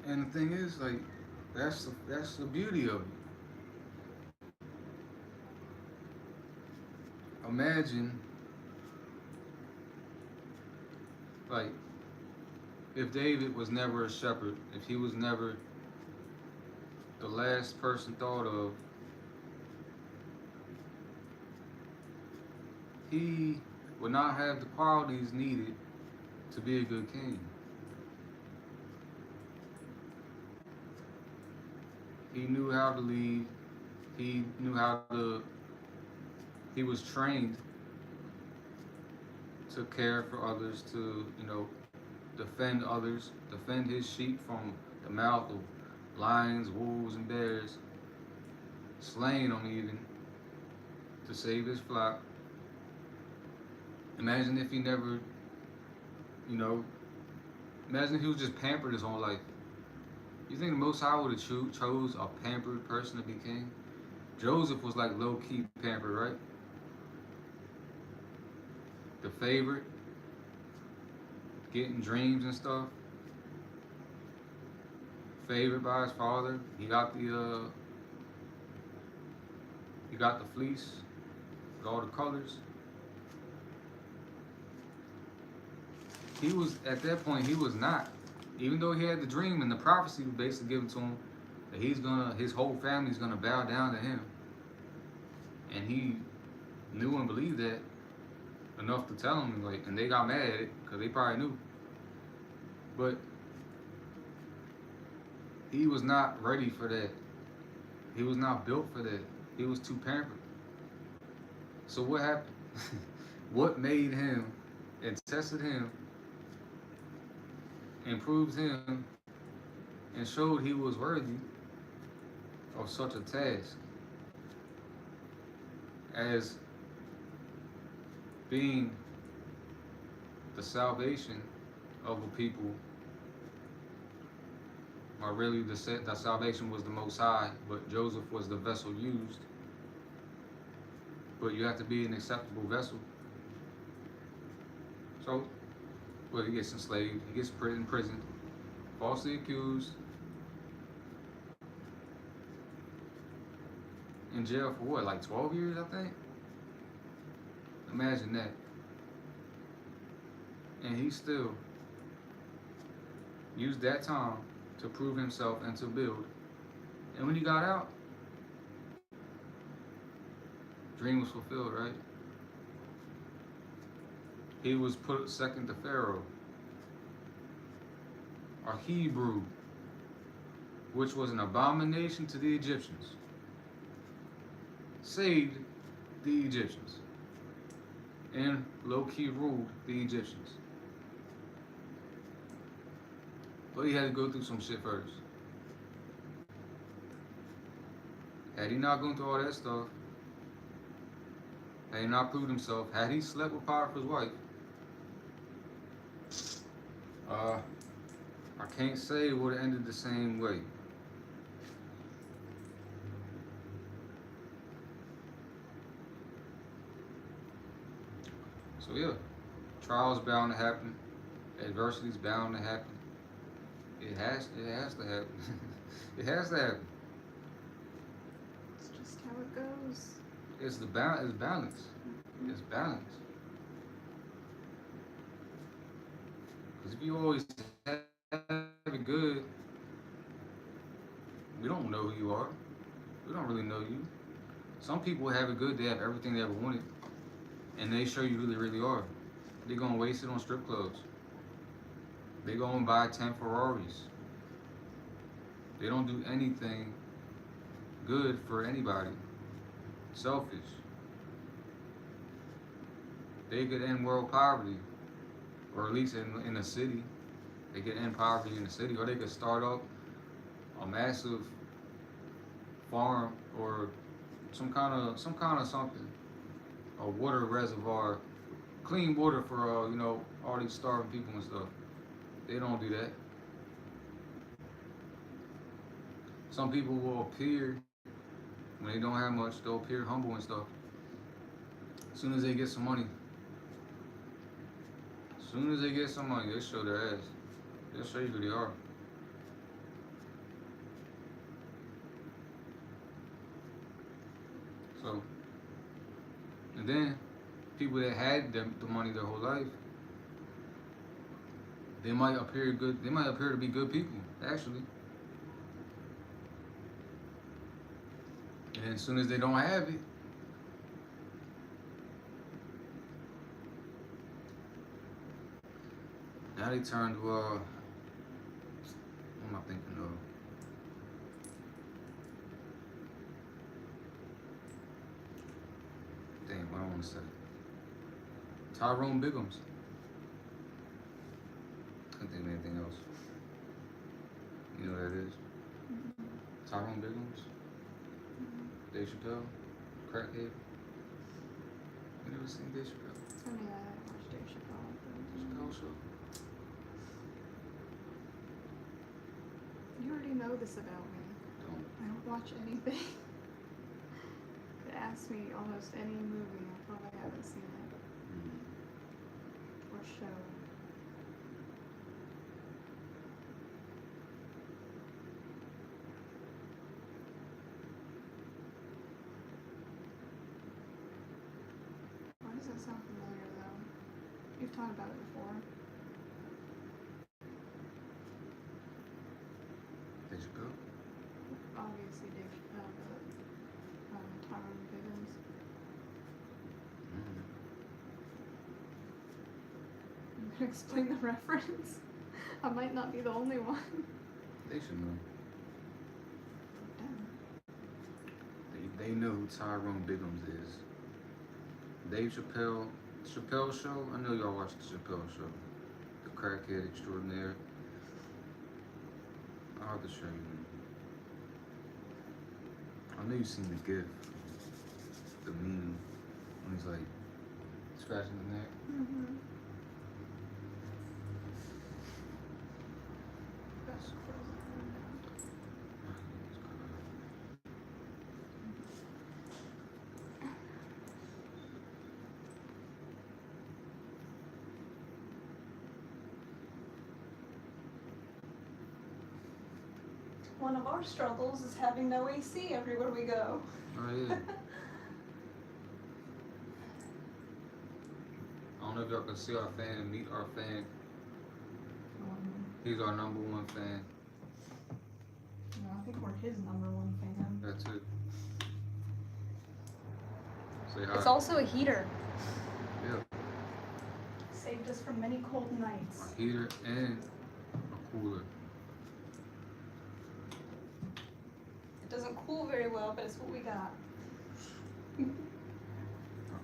And the thing is, like, that's the beauty of it. Imagine, like, if David was never a shepherd, if he was never the last person thought of, he would not have the qualities needed to be a good king. He knew how to lead. He knew how to. He was trained to care for others, to defend others, defend his sheep from the mouth of lions, wolves, and bears, slaying them even to save his flock. Imagine if he never, imagine if he was just pampered his whole life. You think the Most High would have chose a pampered person to be king? Joseph was like low-key pampered, right? The favorite, getting dreams and stuff. Favored by his father. He got the fleece with all the colors. he was at that point he was not. Even though he had the dream and the prophecy was basically given to him that his whole family's gonna bow down to him, and he knew and believed that enough to tell him, like, and they got mad at it because they probably knew, but he was not ready for that. He was not built for that. He was too pampered. So what happened? What made him and tested him, improved him, and showed he was worthy of such a task as being the salvation of a people, or really the salvation was the Most High, but Joseph was the vessel used. But you have to be an acceptable vessel. So, well, he gets enslaved, he gets put in prison, falsely accused, in jail for what, like 12 years, I think? Imagine that. And he still used that time to prove himself and to build. And when he got out, dream was fulfilled, right? He was put second to Pharaoh, a Hebrew, which was an abomination to the Egyptians, saved the Egyptians and low-key ruled the Egyptians. But he had to go through some shit first. Had he not gone through all that stuff, had he not proved himself, had he slept with Potiphar's wife, I can't say it would have ended the same way. So yeah, trials bound to happen, adversity's bound to happen. It has to happen. It has to happen. It's just how it goes. It's balance. It's balance. Because if you always have it good, we don't know who you are. We don't really know you. Some people have it good, they have everything they ever wanted, and they show you who they really are. They're gonna waste it on strip clubs. They go and buy 10 Ferraris. They don't do anything good for anybody. Selfish. They could end world poverty, or at least in the city. They could end poverty in the city, or they could start up a massive farm or some kind of something, a water reservoir, clean water for all these starving people and stuff. They don't do that. Some people will appear when they don't have much. They'll appear humble and stuff. As soon as they get some money, they show their ass. They'll show you who they are. So, and then people that had the money their whole life, they might appear good. They might appear to be good people, actually. And then as soon as they don't have it, now they turn to what am I thinking of? Damn, what I want to say. Tyrone Biggums. Couldn't think of anything else. You know what that is? Tyrone Biggums? Dave Chappelle? Crackhead? You never seen Dave Chappelle? I mean, I watched Dave Chappelle. Chappelle show? You already know this about me. Don't. I don't watch anything. You could ask me almost any movie, I probably haven't seen it. Or show. Why does that sound familiar though? You've talked about it before. Dave Chappelle? Obviously, Dave Chappelle, but Tyrone Biggins. Mm. You can explain the reference. I might not be the only one. They should know. Damn. They know who Tyrone Biggums is. Dave Chappelle, Chappelle Show. I know y'all watch the Chappelle Show. The crackhead extraordinaire. I'll have to show you. I know you've seen the GIF, the meme, when he's like scratching his neck. Mm-hmm. That's one of our struggles is having no AC everywhere we go. Oh yeah. I don't know if y'all can see our fan and meet our fan. He's our number one fan. No, I think we're his number one fan. That's it. Say hi. It's also a heater. Yeah. Saved us from many cold nights. A heater and a cooler. It doesn't cool very well, but it's what we got. I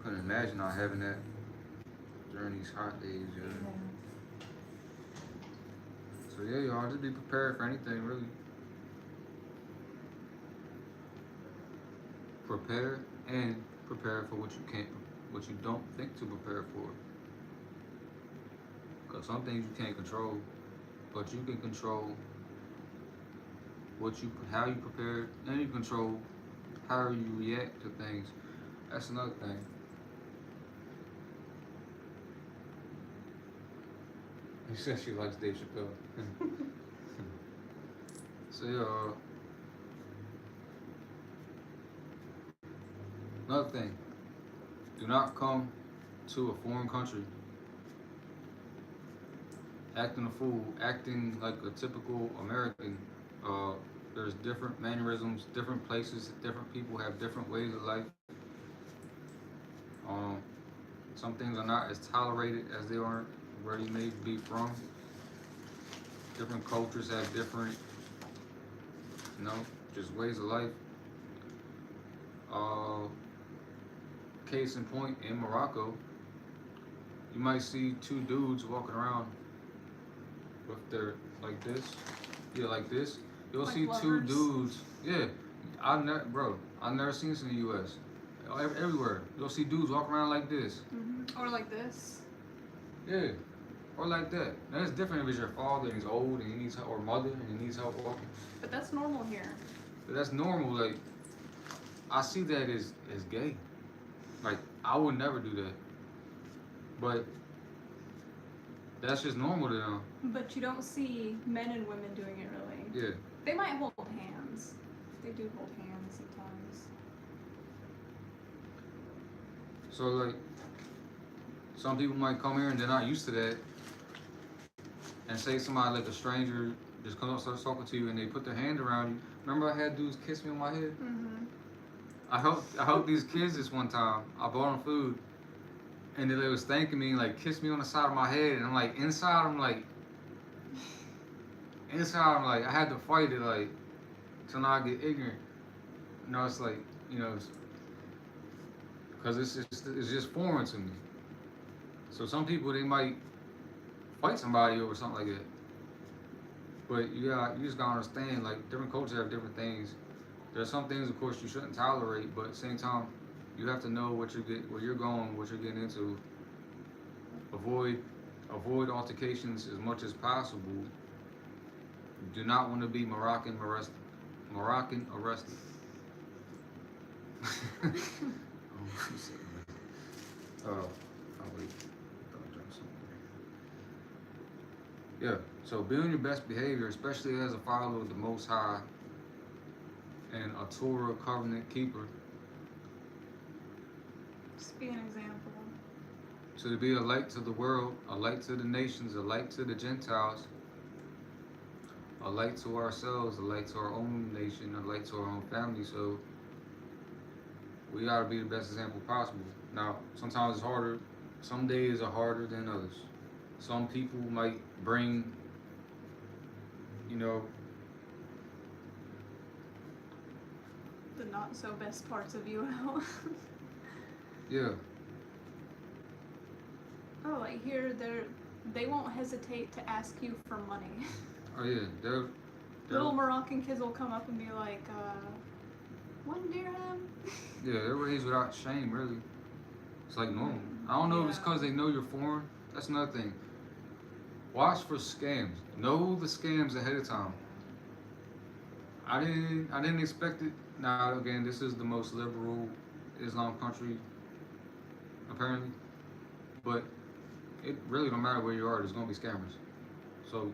couldn't imagine not having that during these hot days, you know. So yeah, y'all just be prepared for anything, really. Prepare and prepare for what you don't think to prepare for. Because some things you can't control, but you can control how you prepare, and you control how you react to things. That's another thing. He said she likes Dave Chappelle. So yeah, another thing. Do not come to a foreign country acting a fool, acting like a typical American. There's different mannerisms, different places, different people have different ways of life. Some things are not as tolerated as they are where you may be from. Different cultures have different, just ways of life. Case in point, in Morocco, you might see two dudes walking around with their like this. You'll Like see lovers? two dudes. Yeah, I've never seen this in the U.S. Everywhere, you'll see dudes walking around like this. Mm-hmm. Or like this. Yeah, or like that. Now it's different if it's your father and he's old and he needs help, or mother and he needs help walking. But that's normal here. But that's normal. Like, I see that as gay. Like, I would never do that. But that's just normal to them. But you don't see men and women doing it really. Yeah. They might hold hands. They do hold hands sometimes. So like, some people might come here and they're not used to that, and say somebody like a stranger just comes up, starts talking to you, and they put their hand around you. Remember, I had dudes kiss me on my head. Mm-hmm. I helped these kids this one time. I bought them food, and then they was thanking me, like kissed me on the side of my head, and I'm like inside, I had to fight it, like, to not get ignorant. It's like, because it's just foreign to me. So some people, they might fight somebody over something like that. But you just gotta understand, like, different cultures have different things. There's some things, of course, you shouldn't tolerate, but at the same time, you have to know where you're going, what you're getting into. Avoid altercations as much as possible. Do not want to be Moroccan arrested. Yeah, so be on your best behavior, especially as a follower of the Most High and a Torah covenant keeper. Just be an example. To be a light to the world, a light to the nations, a light to the Gentiles. a light to ourselves, a light to our own nation, a light to our own family. So we gotta be the best example possible. Now, sometimes it's harder. Some days are harder than others. Some people might bring, you know, The not so best parts of you out. yeah, Oh, like here, they won't hesitate to ask you for money. oh yeah, Little Moroccan kids will come up and be like, 1 dirham? yeah, they're raised without shame, really. It's like normal. I don't know if it's Yeah. because they know you're foreign. That's another thing. Watch for scams. Know the scams ahead of time. I didn't expect it. Now again, this is the most liberal Islam country apparently, but it really don't matter where you are. There's gonna be scammers. So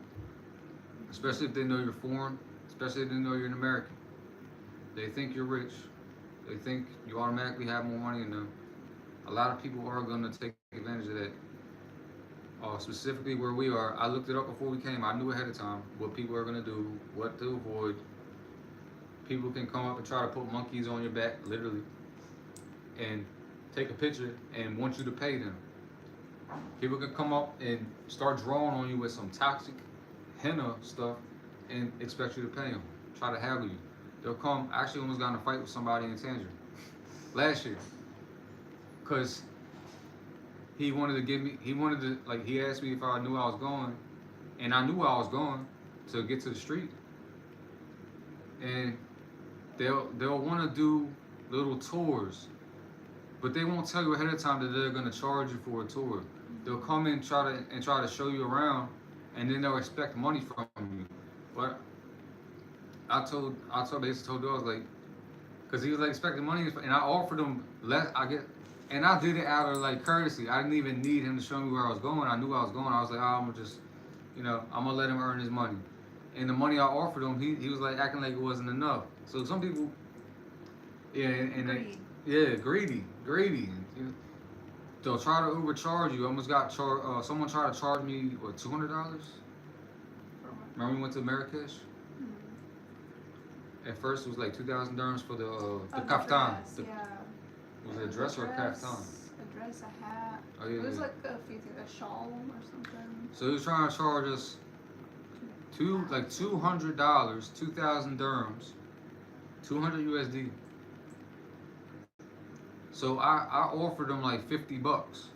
especially if they know you're foreign, especially if they know you're an American, they think you're rich. They think you automatically have more money than them. A lot of people are gonna take advantage of that. Specifically where we are, I looked it up before we came. I knew ahead of time what people are gonna do, what to avoid. People can come up and try to put monkeys on your back, literally, and take a picture and want you to pay them. People can come up and start drawing on you with some toxic henna stuff and expect you to pay them. Try to haggle you. They'll come. I actually almost got in a fight with somebody in Tangier last year because he wanted to give me. He wanted to like. He asked me if I knew I was going, and I knew I was going to get to the street. And they'll want to do little tours, but they won't tell you ahead of time that they're gonna charge you for a tour. They'll come in try to show you around, and then they'll expect money from you. But basically told I was like, because he was like expecting money, and I offered him less. And I did it out of like courtesy. I didn't even need him to show me where I was going. I knew I was going. I was like, oh, I'm gonna just, I'm gonna let him earn his money. And the money I offered him, he was like acting like it wasn't enough. So some people, yeah, greedy. They'll try to overcharge you. I almost got charged. Someone tried to charge me what, $200. Remember we went to Marrakesh? At first it was like 2,000 dirhams for the kaftan. Dress, yeah. Was it a dress or a kaftan? A dress, a hat. Oh yeah. It was yeah. like a few things, a shawl or something. So he was trying to charge us $200, 2,000 dirhams, 200 USD. So I offered him like $50.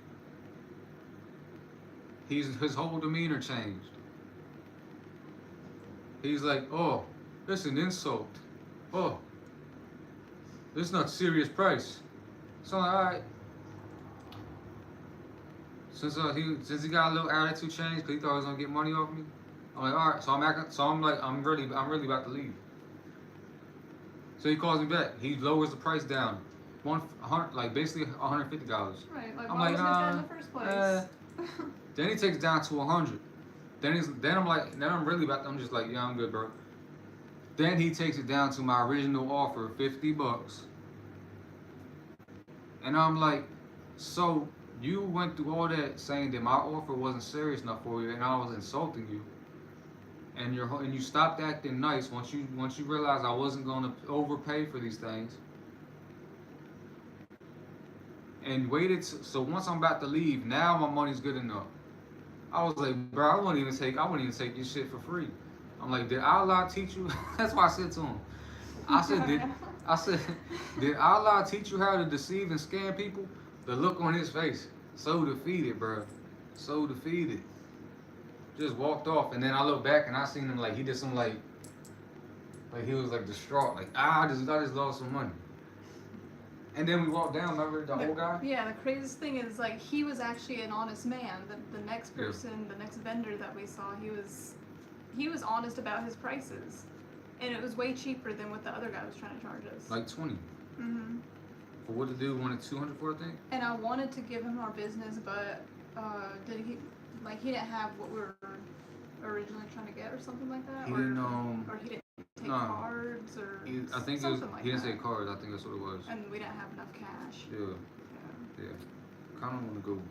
His whole demeanor changed. He's like, oh, it's an insult. Oh, this is not serious price. So I'm like, all right. Since he got a little attitude change because he thought he was gonna get money off me, I'm like, all right. So I'm really about to leave. So he calls me back. He lowers the price down, like basically $150. Right. Like I'm why like, was it that in the first place? Then he takes it down to 100. Then I'm just like, yeah, I'm good, bro. Then he takes it down to my original offer, $50. And I'm like, so you went through all that saying that my offer wasn't serious enough for you, and I was insulting you, and you stopped acting nice once you realized I wasn't gonna overpay for these things, and waited. So once I'm about to leave, now my money's good enough. I was like, bro, I wouldn't even take your shit for free. I'm like, did Allah teach you? That's why I said to him. I said, did Allah teach you how to deceive and scam people? The look on his face, so defeated, bro, so defeated. Just walked off, and then I looked back and I seen him like he did some like he was like distraught, like I just lost some money. And then we walked down, remember the old guy? Yeah, the craziest thing is like he was actually an honest man. The next person, the next vendor that we saw, he was honest about his prices, and it was way cheaper than what the other guy was trying to charge us. Like 20. Mm-hmm. For what the dude wanted 200 for, I think. And I wanted to give him our business, but he didn't have what we were originally trying to get or something like that? He didn't or he didn't take cards or I think something like that. He didn't say cards. I think that's what it was. And we didn't have enough cash. Yeah. Kind of want to go.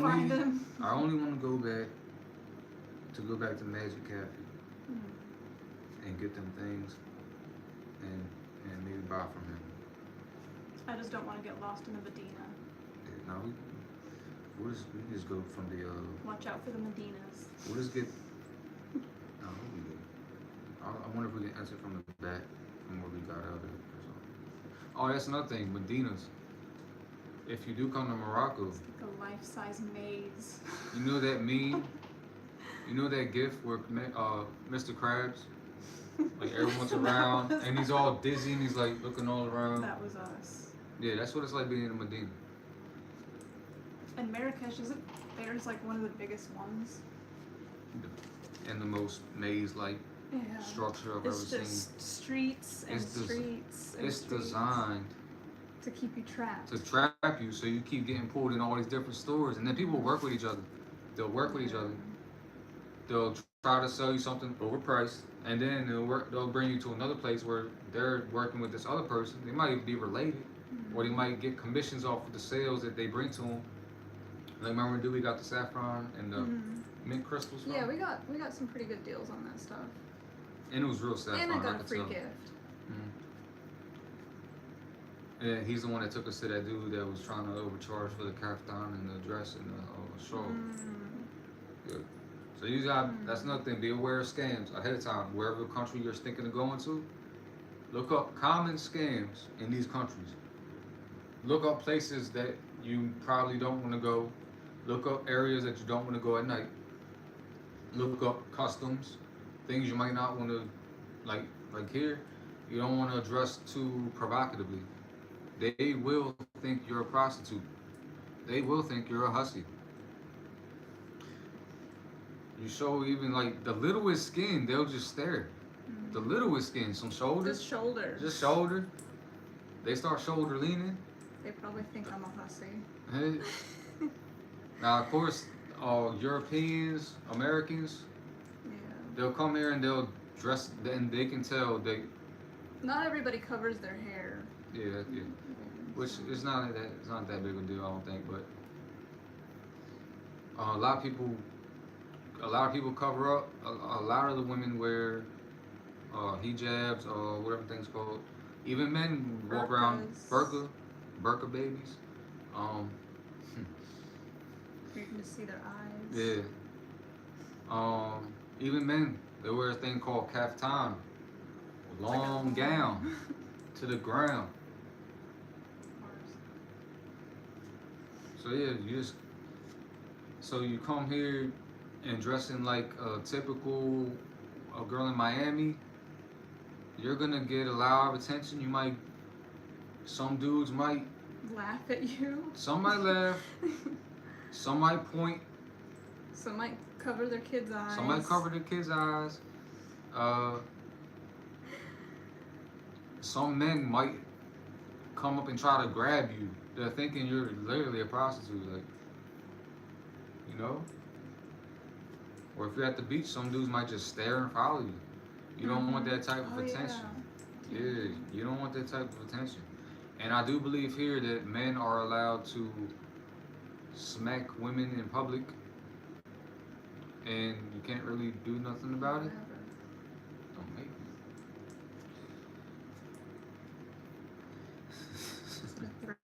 Find him. I only want to go back to Magic Cafe. and get them things and maybe buy from him. I just don't want to get lost in the Medina. Yeah, now we just go from the Watch out for the Medinas. we'll just get no, we'll be good. I wonder if we can enter from the back from where we got out of. Oh, that's another thing, Medinas. If you do come to Morocco, It's like a life-size maze. you know that meme, you know that gif where Mr. Krabs, like everyone's around and he's all dizzy and he's like looking all around. That was us. Yeah, that's what it's like being in Medina. And Marrakesh, isn't theirs like one of the biggest ones? And the most maze-like Yeah. structure I've ever It's seen. just streets and streets and It's streets designed to keep you trapped. to trap you, so you keep getting pulled in all these different stores, and then people work with each other. They'll work with each other. They'll try to sell you something overpriced, and then they'll bring you to another place where they're working with this other person. They might even be related, or they might get commissions off of the sales that they bring to them. Like remember, we got the saffron and the mint crystals from? Yeah, we got some pretty good deals on that stuff. And it was real saffron. And I got a could free tell. gift. And he's the one that took us to that dude that was trying to overcharge for the kaftan and the dress and the shawl. Yeah. So you got that's another thing. Be aware of scams ahead of time. Wherever country you're thinking of going to, look up common scams in these countries. Look up places that you probably don't want to go. Look up areas that you don't want to go at night. Look up customs, things you might not want to like here. You don't want to dress too provocatively. They will think you're a prostitute. They will think you're a hussy. You show even like the littlest skin, they'll just stare. The littlest skin, some shoulders. Just shoulders. Just shoulder. They start shoulder leaning. They probably think I'm a hussy. Hey. Now, of course, Europeans, Americans, Yeah. they'll come here and they'll dress, and they can tell they. Not everybody covers their hair. Yeah. Which is not that big a deal, I don't think. But a lot of people cover up. A lot of the women wear hijabs or whatever things called. Even men walk around burqa babies. You can just see their eyes. Yeah. Even men, they wear a thing called kaftan, long gown to the ground. So yeah, so you come here and dressing like a typical girl in Miami, you're gonna get a lot of attention. Some dudes might laugh at you. Some might laugh. Some might point. Some might cover their kids' eyes. Some might cover their kids' eyes. Some men might come up and try to grab you. They're thinking you're literally a prostitute, like, you know? Or if you're at the beach, some dudes might just stare and follow you. You don't want that type of attention. Yeah, you don't want that type of attention. And I do believe here that men are allowed to smack women in public, and you can't really do nothing about it. Don't make me.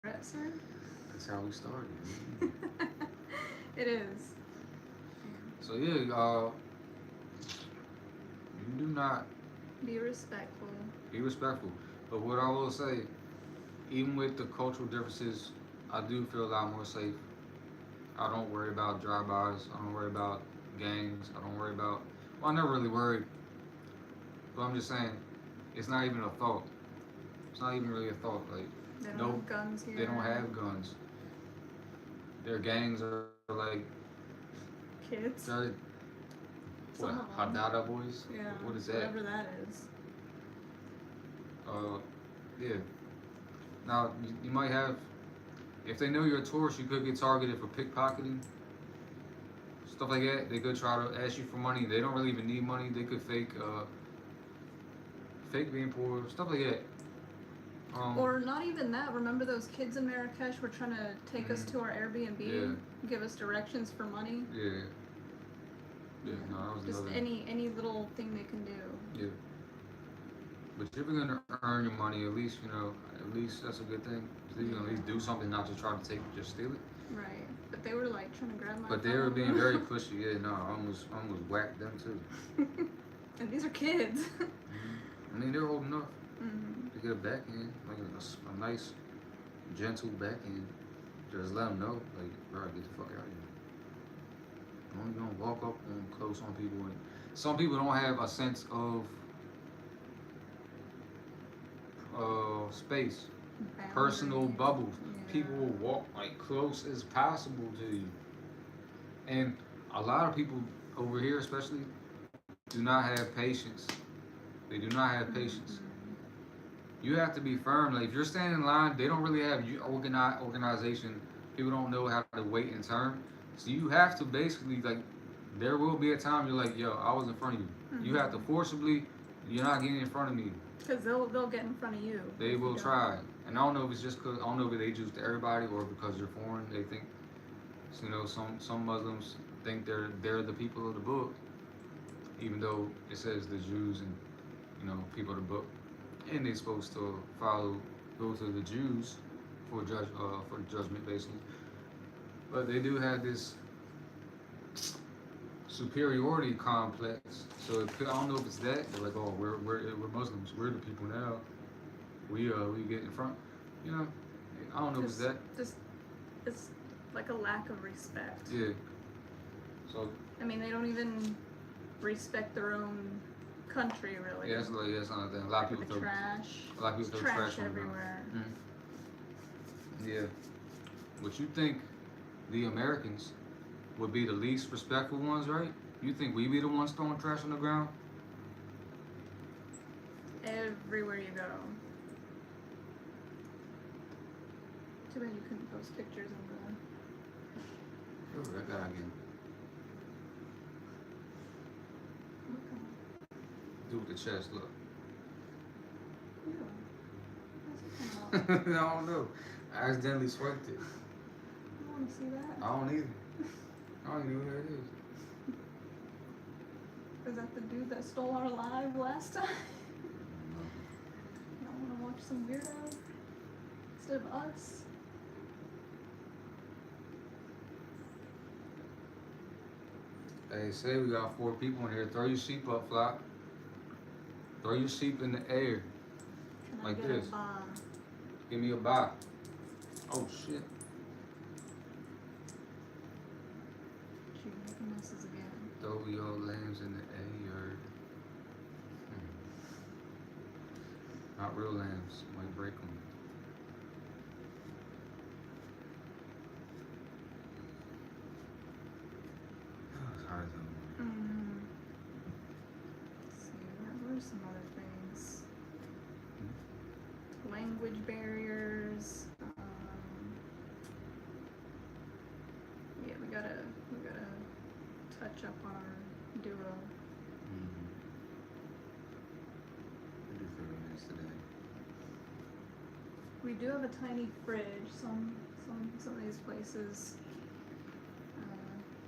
Threat, sir? That's how we started. It is. So yeah, you do not Be respectful. be respectful. But what I will say, even with the cultural differences, I do feel a lot more safe. I don't worry about drive-bys. I don't worry about gangs. I don't worry about. Well, I never really worried. But I'm just saying, it's not even a thought. It's not even really a thought. Like, They don't have guns here. they don't have guns. Their gangs are like kids. they're what, Some of them. Hadada boys? Yeah. What is that? Whatever that is. Yeah. Now you might have, if they know you're a tourist, you could get targeted for pickpocketing, stuff like that. They could try to ask you for money. They don't really even need money. They could fake being poor, stuff like that. Or not even that. Remember those kids in Marrakesh were trying to take us to our Airbnb, Yeah. give us directions for money? Yeah. Yeah, no, that was Just another. any little thing they can do. Yeah. But if you're gonna earn your money, at least that's a good thing. So you can at least do something, not just try to take, just steal it. Right. But they were like trying to grab my But they were being very pushy. Yeah, no, I almost whacked them too. And these are kids. I mean, they're old enough Mm-hmm. to get a backhand, like a nice, gentle backhand. Just let them know, like, bro, get the fuck out of here. Don't walk up on close on people. And some people don't have a sense of space, personal bubbles. Yeah. People will walk like close as possible to you. And a lot of people over here, especially, do not have patience. They do not have patience. You have to be firm. Like if you're standing in line, they don't really have organization. People don't know how to wait in turn. So you have to basically like. There will be a time you're like, yo, I was in front of you. You have to forcibly. You're not getting in front of me. Because they'll get in front of you. They will try. And I don't know if it's just because I don't know if they do to everybody or because you're foreign. They think, some Muslims think they're the people of the book, even though it says the Jews and people of the book, and they're supposed to go to the Jews for judgment basically. But they do have this superiority complex. So I don't know if it's that they're like, oh, we're Muslims, we're the people now. We get in front. I don't know if it's that. It's like a lack of respect. Yeah. So. I mean, they don't even respect their own country, really. Yeah, that's another thing. A lot of people throw trash. A lot of people throw trash everywhere. Yeah. What you think the Americans would be the least respectful ones, right? You think we be the ones throwing trash on the ground? Everywhere you go. Too bad you couldn't post pictures of them. Oh, that guy again. Do with the chest, look. Ew. I don't know. I accidentally swiped it. I want to see that. I don't either. I don't even know who that is. Is that the dude that stole our live last time? Y'all want to watch some weirdo instead of us? Hey, say we got 4 people in here. Throw your sheep up, Flock. Throw your sheep in the air. Can like I get this. A bar? Give me a bye. Oh, shit. Shoot, making messes again. Throw your lambs in the air. Not real lambs. Might break them. It's hard though. Let's see, what are some other things? Language barriers. Yeah, we gotta touch up on our duo. We do 30 minutes today. We do have a tiny fridge. Some of these places,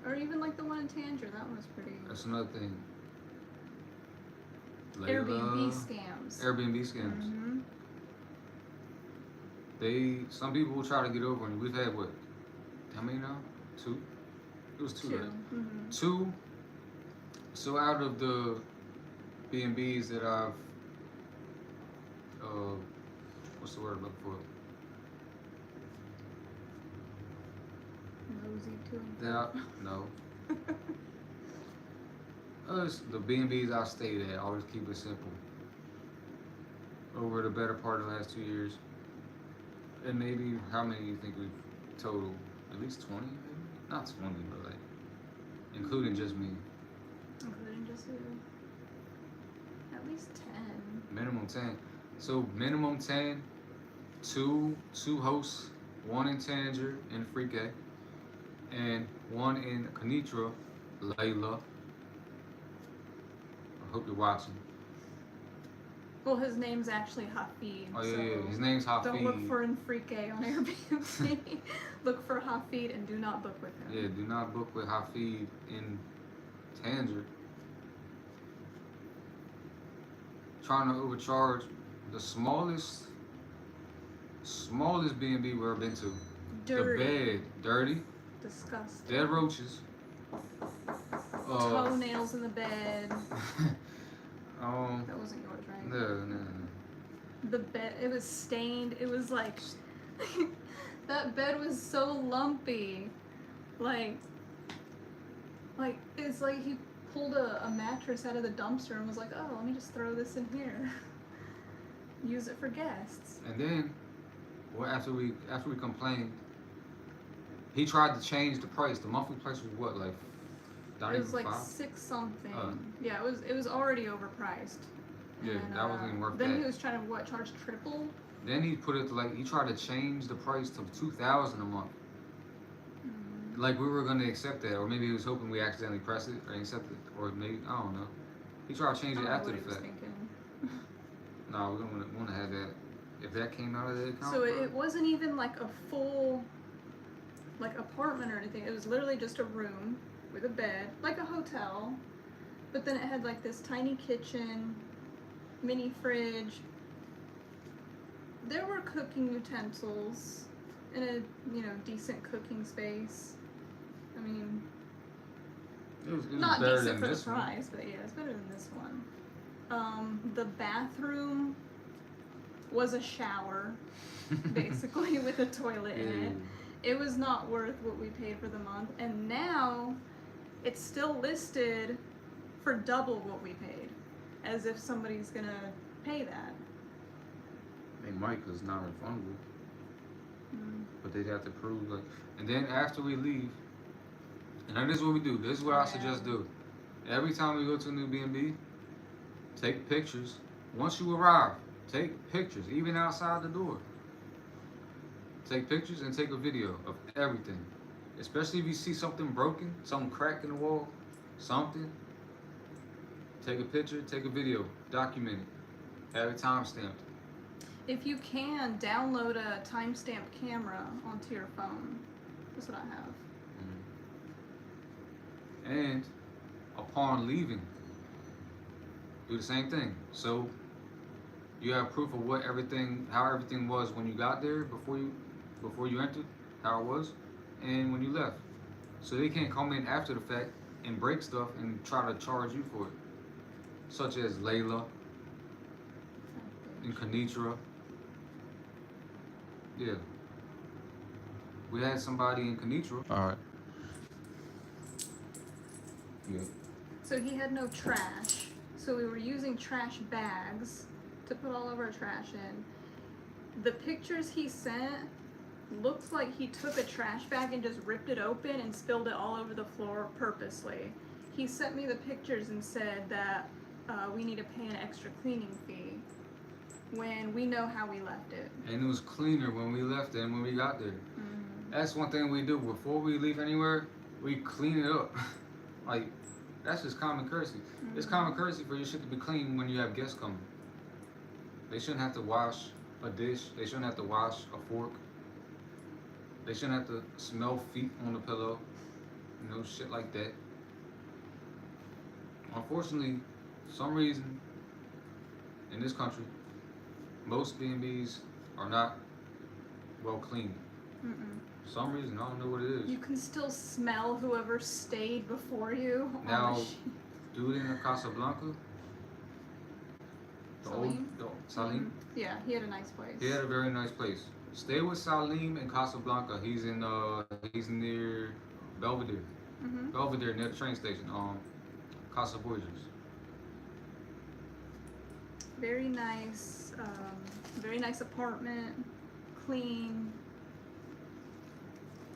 or even like the one in Tanger. That one was pretty. That's another thing. Airbnb scams. Airbnb scams. Some people will try to get over, and we've had what? How many now? 2? It was 2, right? 2. So out of the B&Bs that I've, what's the word I'm looking for? Nosy too. No. The B&Bs I stayed at, I always keep it simple. Over the better part of the last 2 years. And maybe, how many do you think we've total? At least 20, maybe? Not 20, but like, including just me. Including just you. At least 10. Minimum 10. So minimum 10, two hosts, 1 in Tanger and Freak-A, and 1 in Kenitra, Layla. I hope you're watching. Well, his name's actually Hafid. Oh yeah, his name's Hafid. Don't look for Freak-A on Airbnb. Look for Hafid and do not book with him. Yeah, do not book with Hafid in Tanger, trying to overcharge the smallest B&B we've ever been to. Dirty. The bed, dirty, Disgusting. dead roaches. Toenails in the bed. That wasn't yours, right? No. The bed, it was stained. It was like, that bed was so lumpy. Like it's like he pulled a mattress out of the dumpster and was like, oh, let me just throw this in here. Use it for guests. And then, well, after we complained, he tried to change the price. The monthly price was what, like, not It even was like $5? $6 something. Yeah, it was already overpriced. Yeah, And, that wasn't even worth then that. he was trying to charge triple? Then he put it to, like, he tried to change the price to $2,000 a month. Like we were gonna accept that, or maybe he was hoping we accidentally press it or accept it, or maybe I don't know. He tried to change it after the fact. No, we don't want to have that. If that came out of the account. So it wasn't even like a full, like, apartment or anything. It was literally just a room with a bed, like a hotel. But then it had like this tiny kitchen, mini fridge. There were cooking utensils in a decent cooking space. I mean, it was not better decent than for the this one. price, but yeah, it's better than this one. The bathroom was a shower, basically, with a toilet in it. It was not worth what we paid for the month, and now it's still listed for double what we paid, as if somebody's gonna pay that. They might, cause it's not refundable. But they'd have to prove like. And then after we leave, and then this is what we do. This is what I suggest do. Every time we go to a new B&B, take pictures. Once you arrive, take pictures, even outside the door. Take pictures and take a video of everything. Especially if you see something broken, something cracked in the wall, something. Take a picture, take a video, document it, have it timestamped. If you can, download a timestamped camera onto your phone. That's what I have. And upon leaving, do the same thing. So you have proof of how everything was when you got there, before you entered, how it was, and when you left. So they can't come in after the fact and break stuff and try to charge you for it. Such as Layla and Kanitra. Yeah. We had somebody in Kanitra. Alright. Yeah. So he had no trash. So we were using trash bags to put all of our trash in. The pictures he sent looked like he took a trash bag and just ripped it open and spilled it all over the floor purposely. He sent me the pictures and said that we need to pay an extra cleaning fee when we know how we left it. And it was cleaner when we left than when we got there. That's one thing we do. Before we leave anywhere, we clean it up. Like, that's just common courtesy. It's common courtesy for your shit to be clean when you have guests coming. They shouldn't have to wash a dish. They shouldn't have to wash a fork. They shouldn't have to smell feet on the pillow. You know, shit like that. Unfortunately, for some reason, in this country, most B&Bs are not well cleaned. For some reason, I don't know what it is. You can still smell whoever stayed before you. Now, dude in the Casablanca, Salim? Yeah, he had a nice place. He had a very nice place. Stay with Salim in Casablanca. He's near Belvedere. Belvedere, near the train station. Casa Voyagers. Very nice apartment, clean,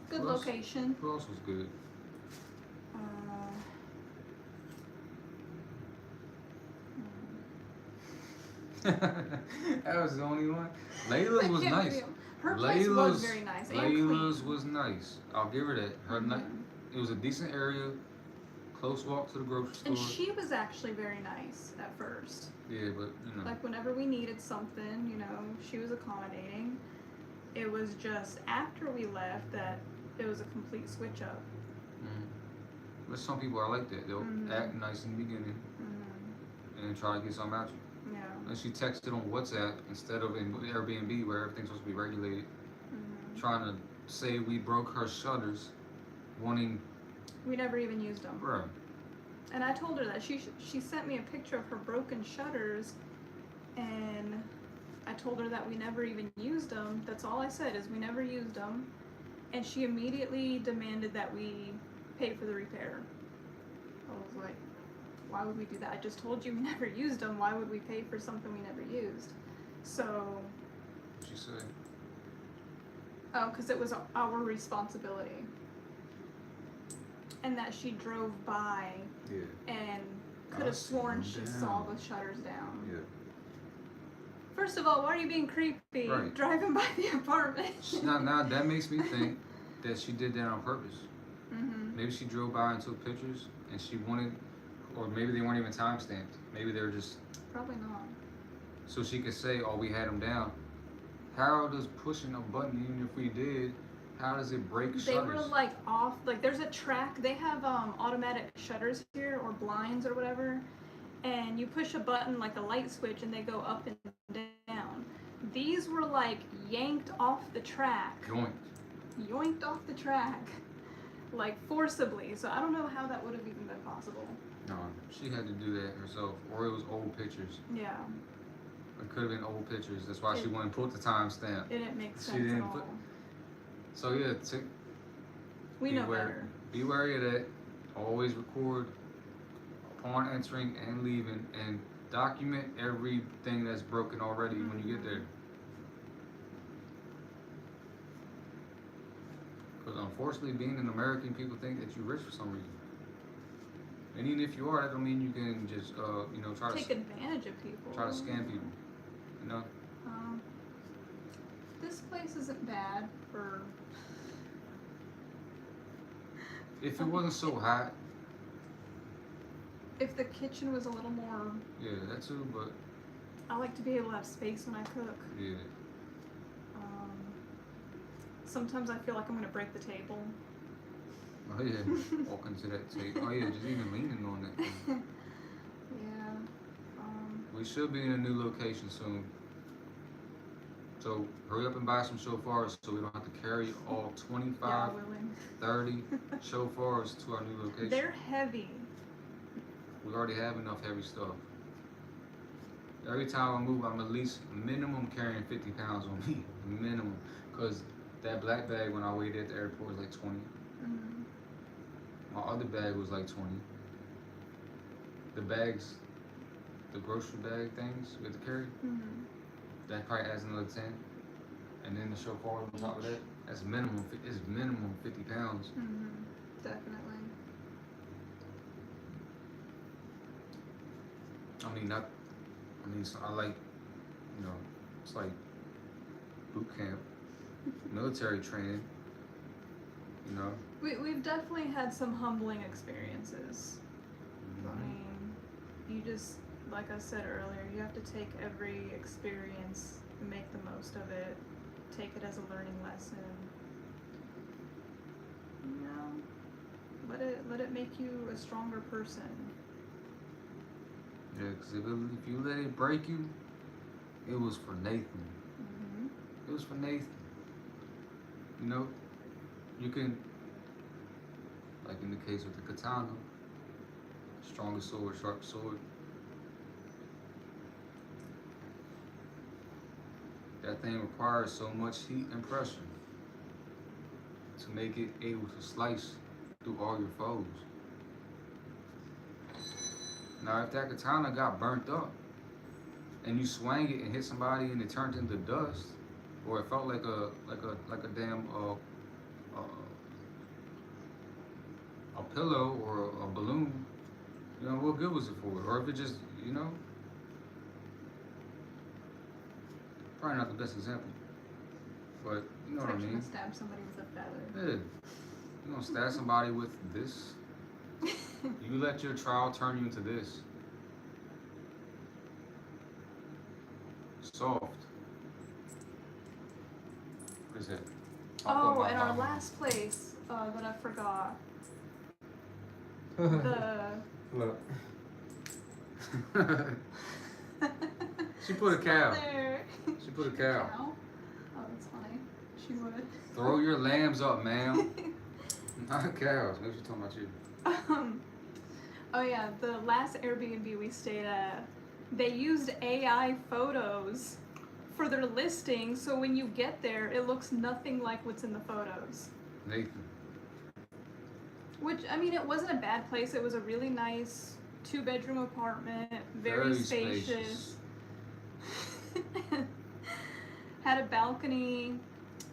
good location. Who else was good? That was the only one. Layla's was nice. Her place was very nice. Layla's was nice. I'll give her that. It was a decent area, close walk to the grocery store. And she was actually very nice at first. Yeah, but you know. Like whenever we needed something, you know, she was accommodating. It was just after we left that it was a complete switch up. But some people are like that. They'll act nice in the beginning and then try to get something out you. Yeah. And she texted on WhatsApp instead of in Airbnb where everything's supposed to be regulated, trying to say we broke her shutters, wanting. We never even used them. Right. And I told her that she sent me a picture of her broken shutters, and I told her that we never even used them. That's all I said is we never used them, and she immediately demanded that we pay for the repair. I was like, why would we do that? I just told you we never used them. Why would we pay for something we never used? So. She said. Oh, because it was our responsibility. And that she drove by and could have sworn she saw the shutters down. Yeah. First of all, why are you being creepy driving by the apartment? Now that makes me think that she did that on purpose. Maybe she drove by and took pictures and she wanted, or maybe they weren't even time stamped. Maybe they were just. Probably not. So she could say, oh, we had them down. How does pushing a button, even if we did, how does it break shutters? They were like off, like there's a track, they have automatic shutters here, or blinds or whatever, and you push a button like a light switch and they go up and down. These were like yanked off the track. Yoinked off the track. Like forcibly, so I don't know how that would have even been possible. No, she had to do that herself, or it was old pictures. Yeah. It could have been old pictures, that's why she wouldn't put the timestamp. It didn't make sense at all. So yeah, we know better. Be wary of that. Always record upon entering and leaving, and document everything that's broken already when you get there. Because unfortunately, being an American, people think that you're rich for some reason. And even if you are, that don't mean you can just try to take advantage of people. Try to scam people. You know. This place isn't bad for. If it wasn't so hot. If the kitchen was a little more. Yeah, that too, but. I like to be able to have space when I cook. Yeah. Sometimes I feel like I'm gonna break the table. Oh yeah, walk into that table. Oh yeah, just even leaning on it. Yeah. We should be in a new location soon. So hurry up and buy some shofars so we don't have to carry all 25, 30 shofars to our new location. They're heavy. We already have enough heavy stuff. Every time I move, I'm at least minimum carrying 50 pounds on me. Minimum. Because that black bag when I waited at the airport was like 20. My other bag was like 20. The bags, the grocery bag things we have to carry, that probably adds another 10. And then the shofar on top of that, that's minimum. It's minimum 50 pounds. Definitely. So I like, it's like boot camp, military training, We've definitely had some humbling experiences. I mean, you just, like I said earlier, you have to take every experience and make the most of it. Take it as a learning lesson. Let it make you a stronger person. Yeah, because if you let it break you, it was for Nathan. It was for Nathan. You can, like in the case with the katana, strongest sword, sharp sword. That thing requires so much heat and pressure to make it able to slice through all your foes. Now, if that katana got burnt up and you swang it and hit somebody and it turned into dust, or it felt like a damn a pillow or a balloon, what good was it for? Or if it just, probably not the best example, but you know what I mean. It's like stab somebody with a feather. Yeah, you gonna stab somebody with this? You let your trial turn you into this. Soft. What is it? Oh, and our last place that I forgot. The Look. She put a cow. There. She put a cow. Oh, that's funny. She would. Throw your lambs up, ma'am. Not cows. Maybe she's talking about you. Oh yeah, the last Airbnb we stayed at, they used AI photos for their listing, so when you get there, it looks nothing like what's in the photos. Nathan. Which, I mean, it wasn't a bad place. It was a really nice 2-bedroom apartment, very spacious. Had a balcony,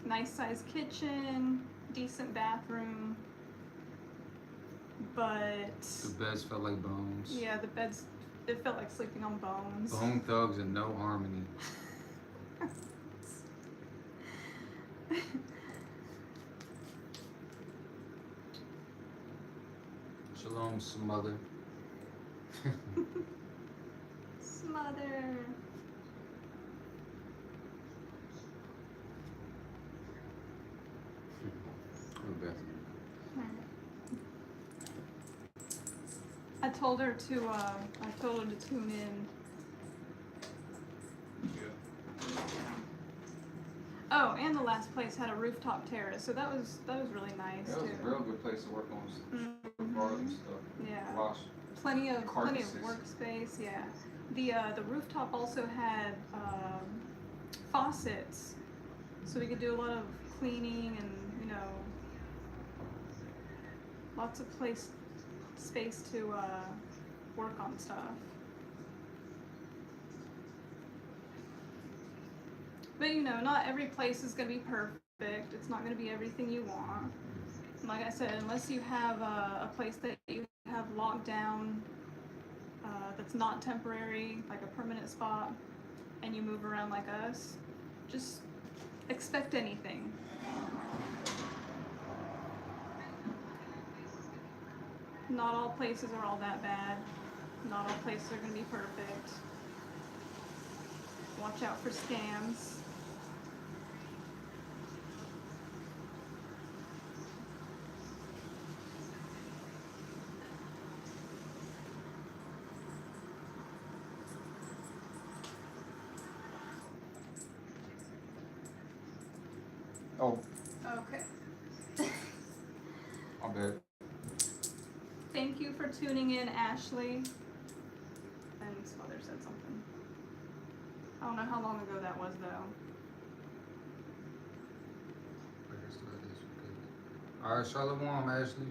nice sized kitchen, decent bathroom. But The beds felt like bones. yeah, the beds, it felt like sleeping on bones. Bone thugs and no harmony. Shalom, smother. Smother. Oh, Beth. I told her to tune in. Oh, and the last place had a rooftop terrace, so that was really nice That was too. a real good place to work on garden stuff. Yeah. Wash. Plenty of Carcasses. workspace. Yeah. The rooftop also had faucets, so we could do a lot of cleaning and lots of space to work on stuff. But not every place is going to be perfect. It's not going to be everything you want. And like I said, unless you have a place that you have locked down, that's not temporary, like a permanent spot, and you move around like us, just expect anything. Not all places are all that bad. Not all places are going to be perfect. Watch out for scams. Oh, Okay. my bad. Thank you for tuning in, Ashley. And Smother said something. I don't know how long ago that was, though. Alright, Shalom, Ashley.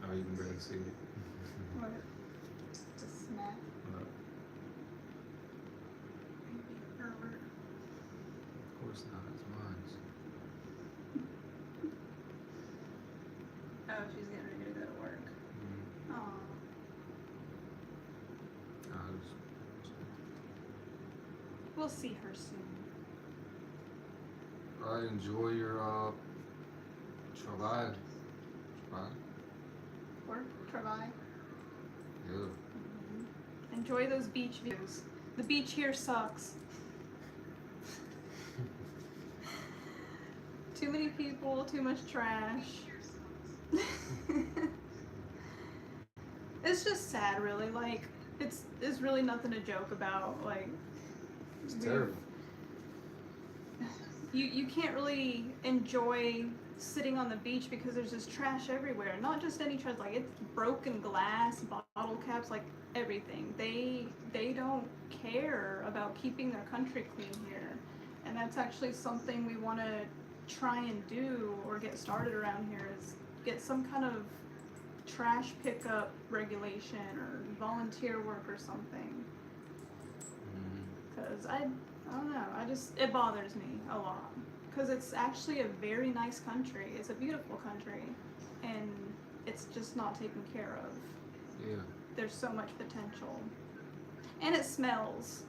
Oh, you can barely see it. What? Just smack. Herbert. Of course not, it's mine. Oh, she's getting ready to go to work. Mm-hmm. Aw. We'll see her soon. Alright, enjoy your travail. Work, travail. Yeah. Mm-hmm. Enjoy those beach views. The beach here sucks. Too many people, too much trash. It's just sad, really. Like, it's really nothing to joke about. Like, It's terrible. You can't really enjoy sitting on the beach because there's just trash everywhere. Not just any trash, like it's broken glass, bottle caps, like everything. They don't care about keeping their country clean here, and that's actually something we want to try and do or get started around here, is get some kind of trash pickup regulation or volunteer work or something. Because I don't know, it bothers me a lot. Because it's actually a very nice country. It's a beautiful country. And it's just not taken care of. Yeah. There's so much potential. And it smells.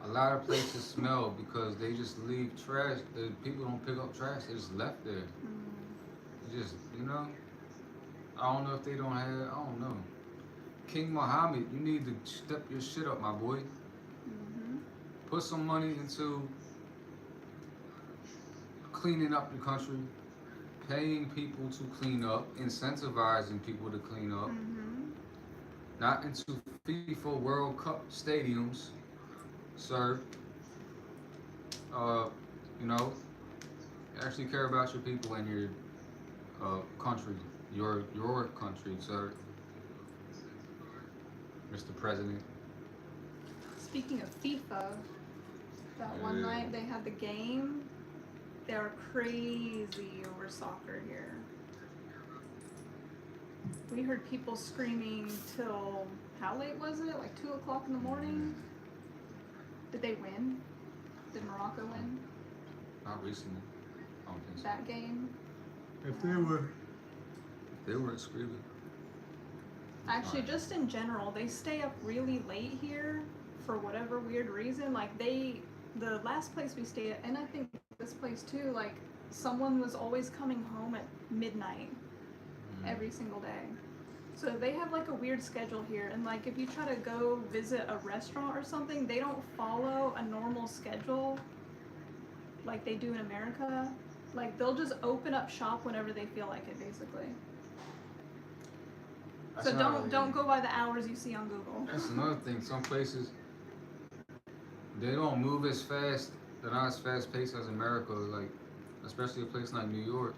A lot of places smell because they just leave trash. The people don't pick up trash. They just left there. Just, I don't know if they don't have, I don't know. King Muhammad, you need to step your shit up, my boy. Put some money into cleaning up the country, paying people to clean up, incentivizing people to clean up, Mm-hmm. not into FIFA World Cup stadiums, sir. Uh, you know, actually care about your people and your country, your country, sir, Mr. President. Speaking of FIFA, that one Yeah. night they had the game. They were crazy over soccer here. We heard people screaming till, how late was it? Like 2 o'clock in the morning? Did they win? Did Morocco win Not recently. I don't think so. that game? If they were screaming. Actually, Alright. just in general, they stay up really late here for whatever weird reason. Like the last place we stayed at, and I think this place too, like someone was always coming home at midnight every single day. So they have like a weird schedule here, and like if you try to go visit a restaurant or something, they don't follow a normal schedule like they do in America. Like they'll just open up shop whenever they feel like it, basically. So don't go by the hours you see on Google. That's another thing. Some places they don't move as fast. They're not as fast paced as America. Like especially a place like New York.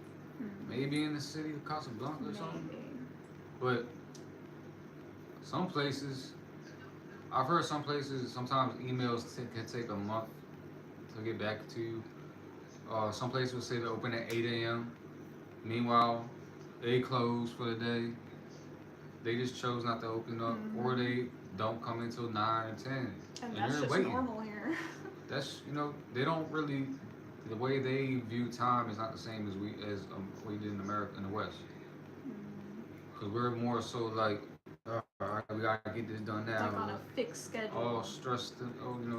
Maybe in the city of Casablanca or something. Maybe. But some places, I've heard some places sometimes emails can take a month to get back to you. Some places will say they open at 8 a.m. Meanwhile, they close for the day. They just chose not to open up, or they don't come until 9 or 10. And that's you're just waiting. normal here. That's they don't really. The way they view time is not the same as we did in America in the West. Because we're more so like, we gotta get this done now. Like on a fixed schedule. All stressed.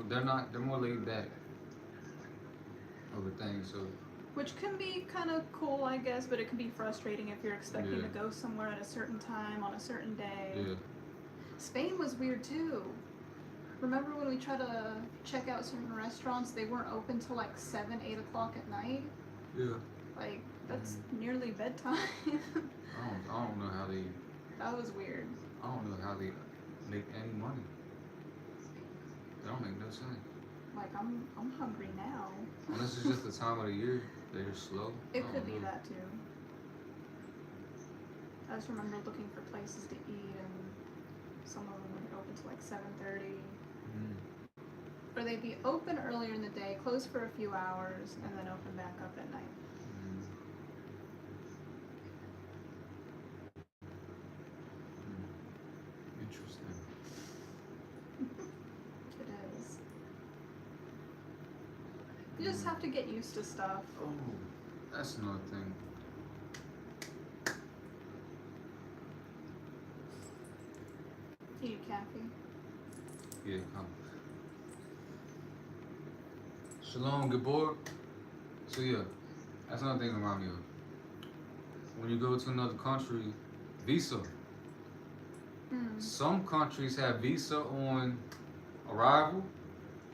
They're not. They're more laid back over things. So. Which can be kind of cool, I guess, but it can be frustrating if you're expecting to go somewhere at a certain time on a certain day. Yeah. Spain was weird too. Remember when we tried to check out certain restaurants, they weren't open till like 7, 8 o'clock at night? Yeah. Like, that's nearly bedtime. I don't know how they. That was weird. I don't know how they make any money. They don't make no sense. Like, I'm hungry now. Unless it's just the time of the year. They're just slow. It could be that too. I just remember looking for places to eat, and some of them would open till like 7:30. Or they'd be open earlier in the day, close for a few hours, and then open back up at night. Interesting. It is. You just have to get used to stuff. Oh, that's another thing. You need coffee? Yeah, come. Shalom, Gabor. So yeah, that's another thing around me of. When you go to another country, visa. Some countries have visa on arrival.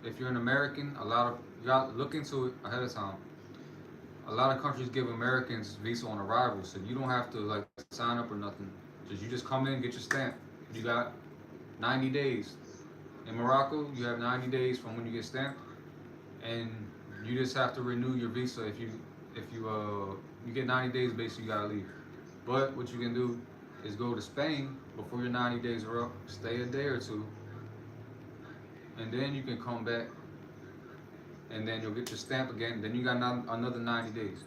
If you're an American, you got to look into it ahead of time. A lot of countries give Americans visa on arrival, so you don't have to like sign up or nothing. You just come in, get your stamp. You got 90 days. In Morocco, you have 90 days from when you get stamped, and you just have to renew your visa. If you get 90 days, basically you gotta leave. But what you can do is go to Spain before your 90 days are up, stay a day or two, and then you can come back, and then you'll get your stamp again. Then you got another 90 days.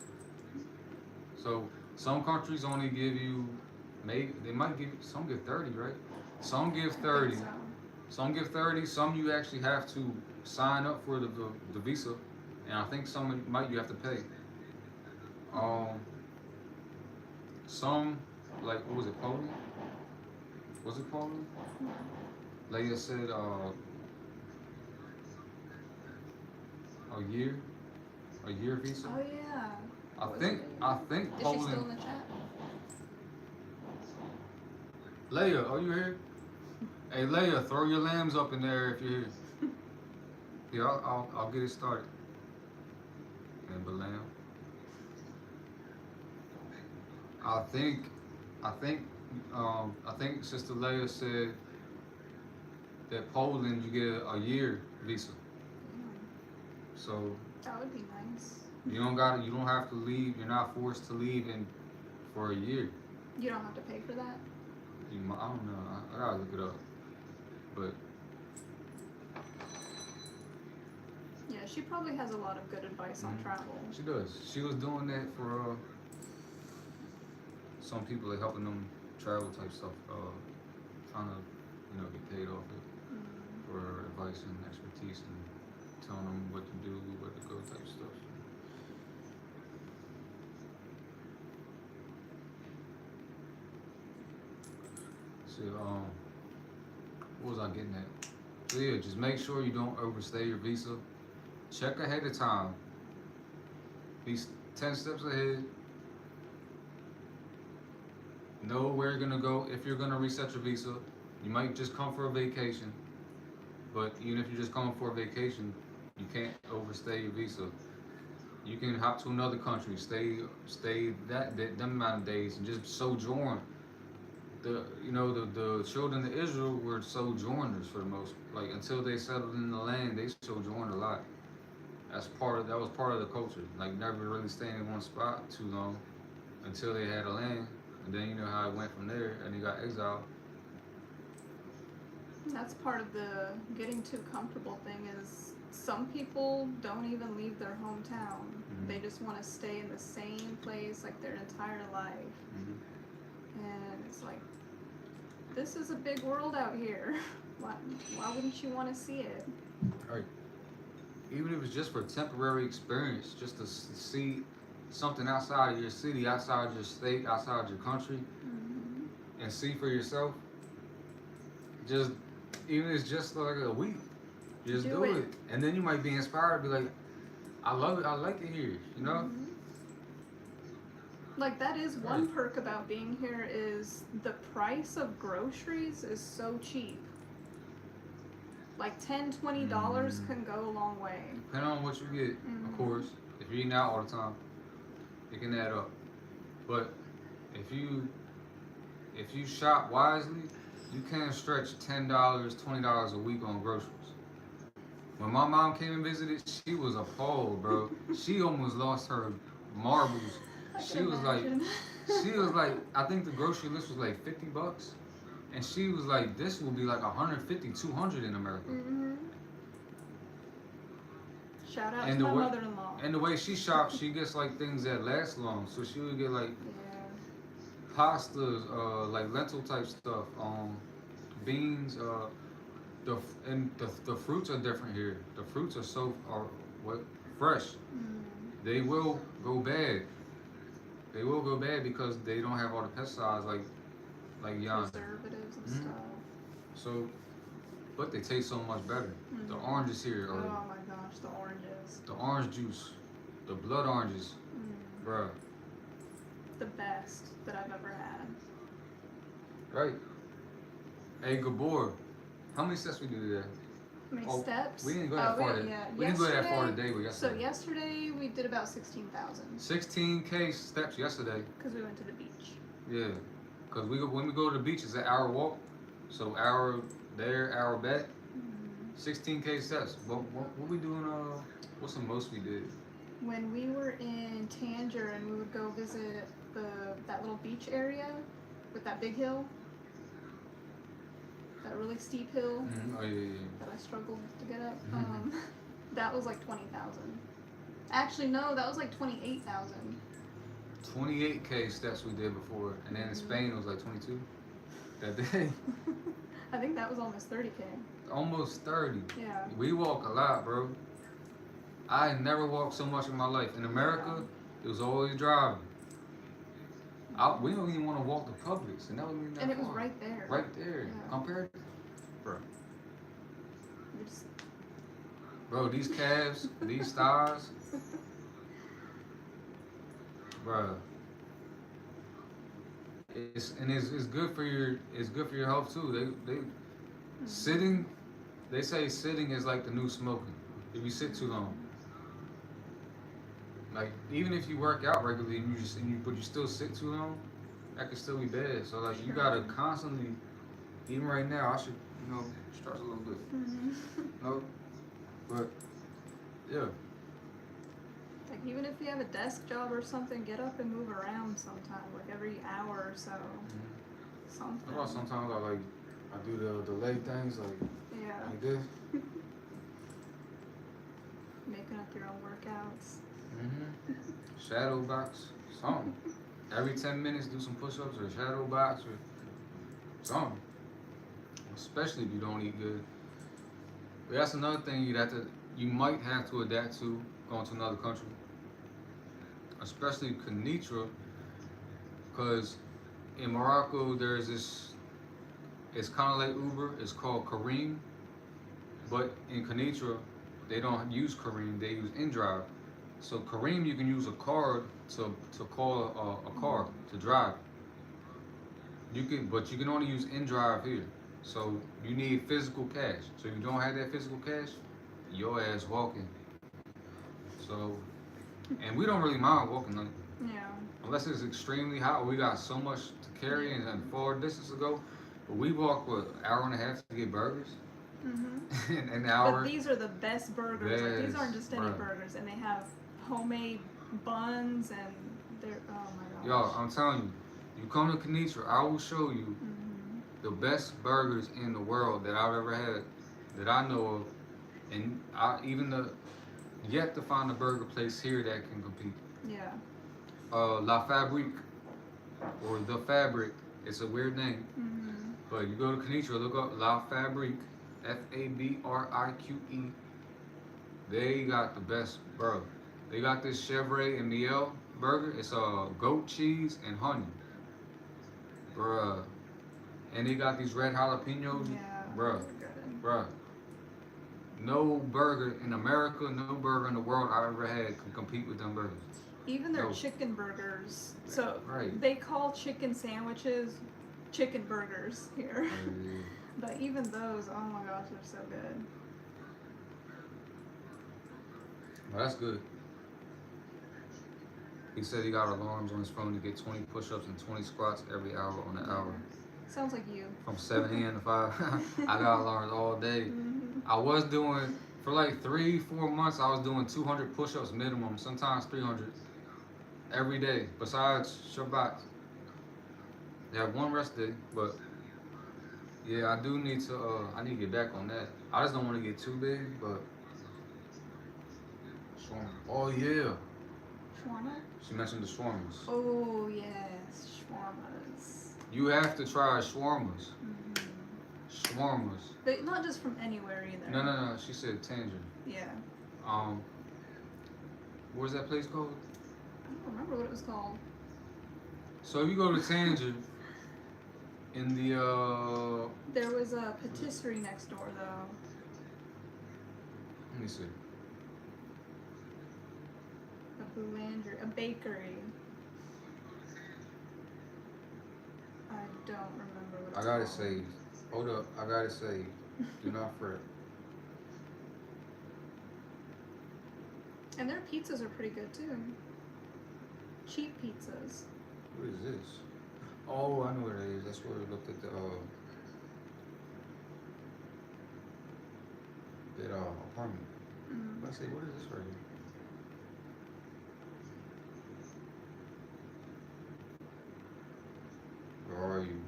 So some countries only give you, they might give some give 30, right? Some give 30. So. Some give 30. Some you actually have to sign up for the visa, and I think some you have to pay. Some, like, what was it, Poland? Was it Poland? Leia said a year visa. Oh yeah. I think Is Poland. she still in the chat? Leia, are you here? Hey Leia, throw your lambs up in there if you're here. Yeah, I'll get it started. And Balam. I think, I think, I think Sister Leia said that Poland you get a year visa. So That would be nice. you don't have to leave. You're not forced to leave in for a year. You don't have to pay for that. I don't know. I gotta look it up. But Yeah, she probably has a lot of good advice on travel. she does. She was doing that for some people, like helping them travel type stuff, trying to get paid off it for her advice and expertise and telling them what to do, where to go type stuff. So what was I getting at? So yeah, just make sure you don't overstay your visa. Check ahead of time. Be 10 steps ahead. Know where you're gonna go. If you're gonna reset your visa, you might just come for a vacation. But even if you're just coming for a vacation, you can't overstay your visa. You can hop to another country, stay them amount of days, and just sojourn. The children of Israel were sojourners for the most, like until they settled in the land, they sojourned a lot. That was part of the culture. Like never really staying in one spot too long until they had a land, and then you know how it went from there, and they got exiled. That's part of the getting too comfortable thing is some people don't even leave their hometown. They just want to stay in the same place like their entire life. And it's like, this is a big world out here. Why wouldn't you want to see it? Right. Even if it's just for temporary experience, just to see something outside of your city, outside of your state, outside of your country, and see for yourself. Just even if it's just like a week, just do it. And then you might be inspired to be like, I love it, I like it here, you know? Like that is one perk about being here is the price of groceries is so cheap. Like $10-$20 can go a long way. Depending on what you get, of course. If you're eating out all the time, it can add up. But if you shop wisely, you can stretch $10, $20 a week on groceries. When my mom came and visited, she was appalled, bro. She almost lost her marbles. She was like, I think the grocery list was like $50. And she was like, this will be like 150, 200 in America. Shout out to my mother-in-law. And the way she shops, she gets like things that last long. So she would get like pastas, like lentil type stuff, beans, the fruits are different here. The fruits are fresh. They will go bad. They will go bad because they don't have all the pesticides like Jan. Preservatives and stuff. So, but they taste so much better. The oranges here are. Oh my gosh, the oranges. The orange juice, the blood oranges, bruh. The best that I've ever had. Right. Hey, Gabor, how many steps we do today? How many steps? We didn't go that far. We didn't go that far today, but yesterday. So yesterday we did about 16,000. 16K steps yesterday. Because we went to the beach. Yeah. Because when we go to the beach, it's an hour walk. So hour there, hour back. 16K steps. What we doing? What's the most we did? When we were in Tanger and we would go visit that little beach area with that big hill. That really steep hill Oh yeah. that I struggled to get up. That was like 20,000. Actually, no, that was like 28,000. 28K steps we did before, and then in Spain it was like 22 that day. I think that was almost 30K. Almost 30. Yeah. We walk a lot, bro. I never walked so much in my life. In America, it was always driving. We don't even want to walk the Publix, and that wasn't even that And it was far. right there. Right there. Yeah. Compared, bro. Just... Bro, these calves, these thighs, bro. It's good for your health too. They sitting. They say sitting is like the new smoking. If you sit too long. Like even if you work out regularly and but you still sit too long, that could still be bad. So like you True. gotta constantly, even right now, I should stretch a little bit. Mhm. No, but yeah. Like even if you have a desk job or something, get up and move around sometime, like every hour or so. Something. That's why sometimes I do the leg things Yeah. like this. Making up your own workouts. Shadow box, something. Every 10 minutes, do some push-ups or shadow box or something. Especially if you don't eat good. But that's another thing you might have to adapt to going to another country, especially Kenitra, because in Morocco there's this. It's kind of like Uber. It's called Kareem, but in Kenitra they don't use Kareem. They use InDrive. So Kareem, you can use a card to call a car to drive. But you can only use InDrive here. So you need physical cash. So if you don't have that physical cash, your ass walking. So, and we don't really mind walking Yeah. unless it's extremely hot. Or we got so much to carry and far distance to go. But we walk what an hour and a half to get burgers. An hour. But these are the best burgers. Like these aren't just any Bruh. burgers, and they have homemade buns, and they're oh my gosh. Yo, I'm telling you, you come to Kenitra, I will show you the best burgers in the world that I've ever had, that I know of, and yet to find a burger place here that can compete. Yeah. La Fabrique, or The Fabric. It's a weird name, but you go to Kenitra, look up La Fabrique, Fabrique. They got the best burger. They got this chevre and miel burger. It's goat cheese and honey, bruh. And they got these red jalapenos, Yeah. bruh, They're good. bruh. No burger in America, no burger in the world I've ever had can compete with them burgers. Even their No. chicken burgers. So Right. they call chicken sandwiches chicken burgers here. But even those, oh my gosh, they're so good. Well, that's good. He said he got alarms on his phone to get 20 push-ups and 20 squats every hour on the hour. Sounds like you. From 7 a.m. to 5. I got alarms all day. I was doing, for like 3-4 months, I was doing 200 push-ups minimum, sometimes 300 every day, besides Shabbat. They have one rest day, but yeah, I do need to, I need to get back on that. I just don't want to get too big, but shawarma. Oh yeah. Shawarma? She mentioned the shawarmas. Oh yes, shawarmas. You have to try shawarmas. Shawarmas. But not just from anywhere either. No. She said Tangier. Yeah. Where's that place called? I don't remember what it was called. So if you go to Tangier, in the There was a patisserie next door though. let me see. A boulangerie, a bakery. I don't remember what it's I got it called. saved. Hold up, I got it saved. Do not fret. And their pizzas are pretty good too. Cheap pizzas. What is this? Oh, I know what it is. That's where we looked at the that apartment. Let's see, what is this right here? Where are you?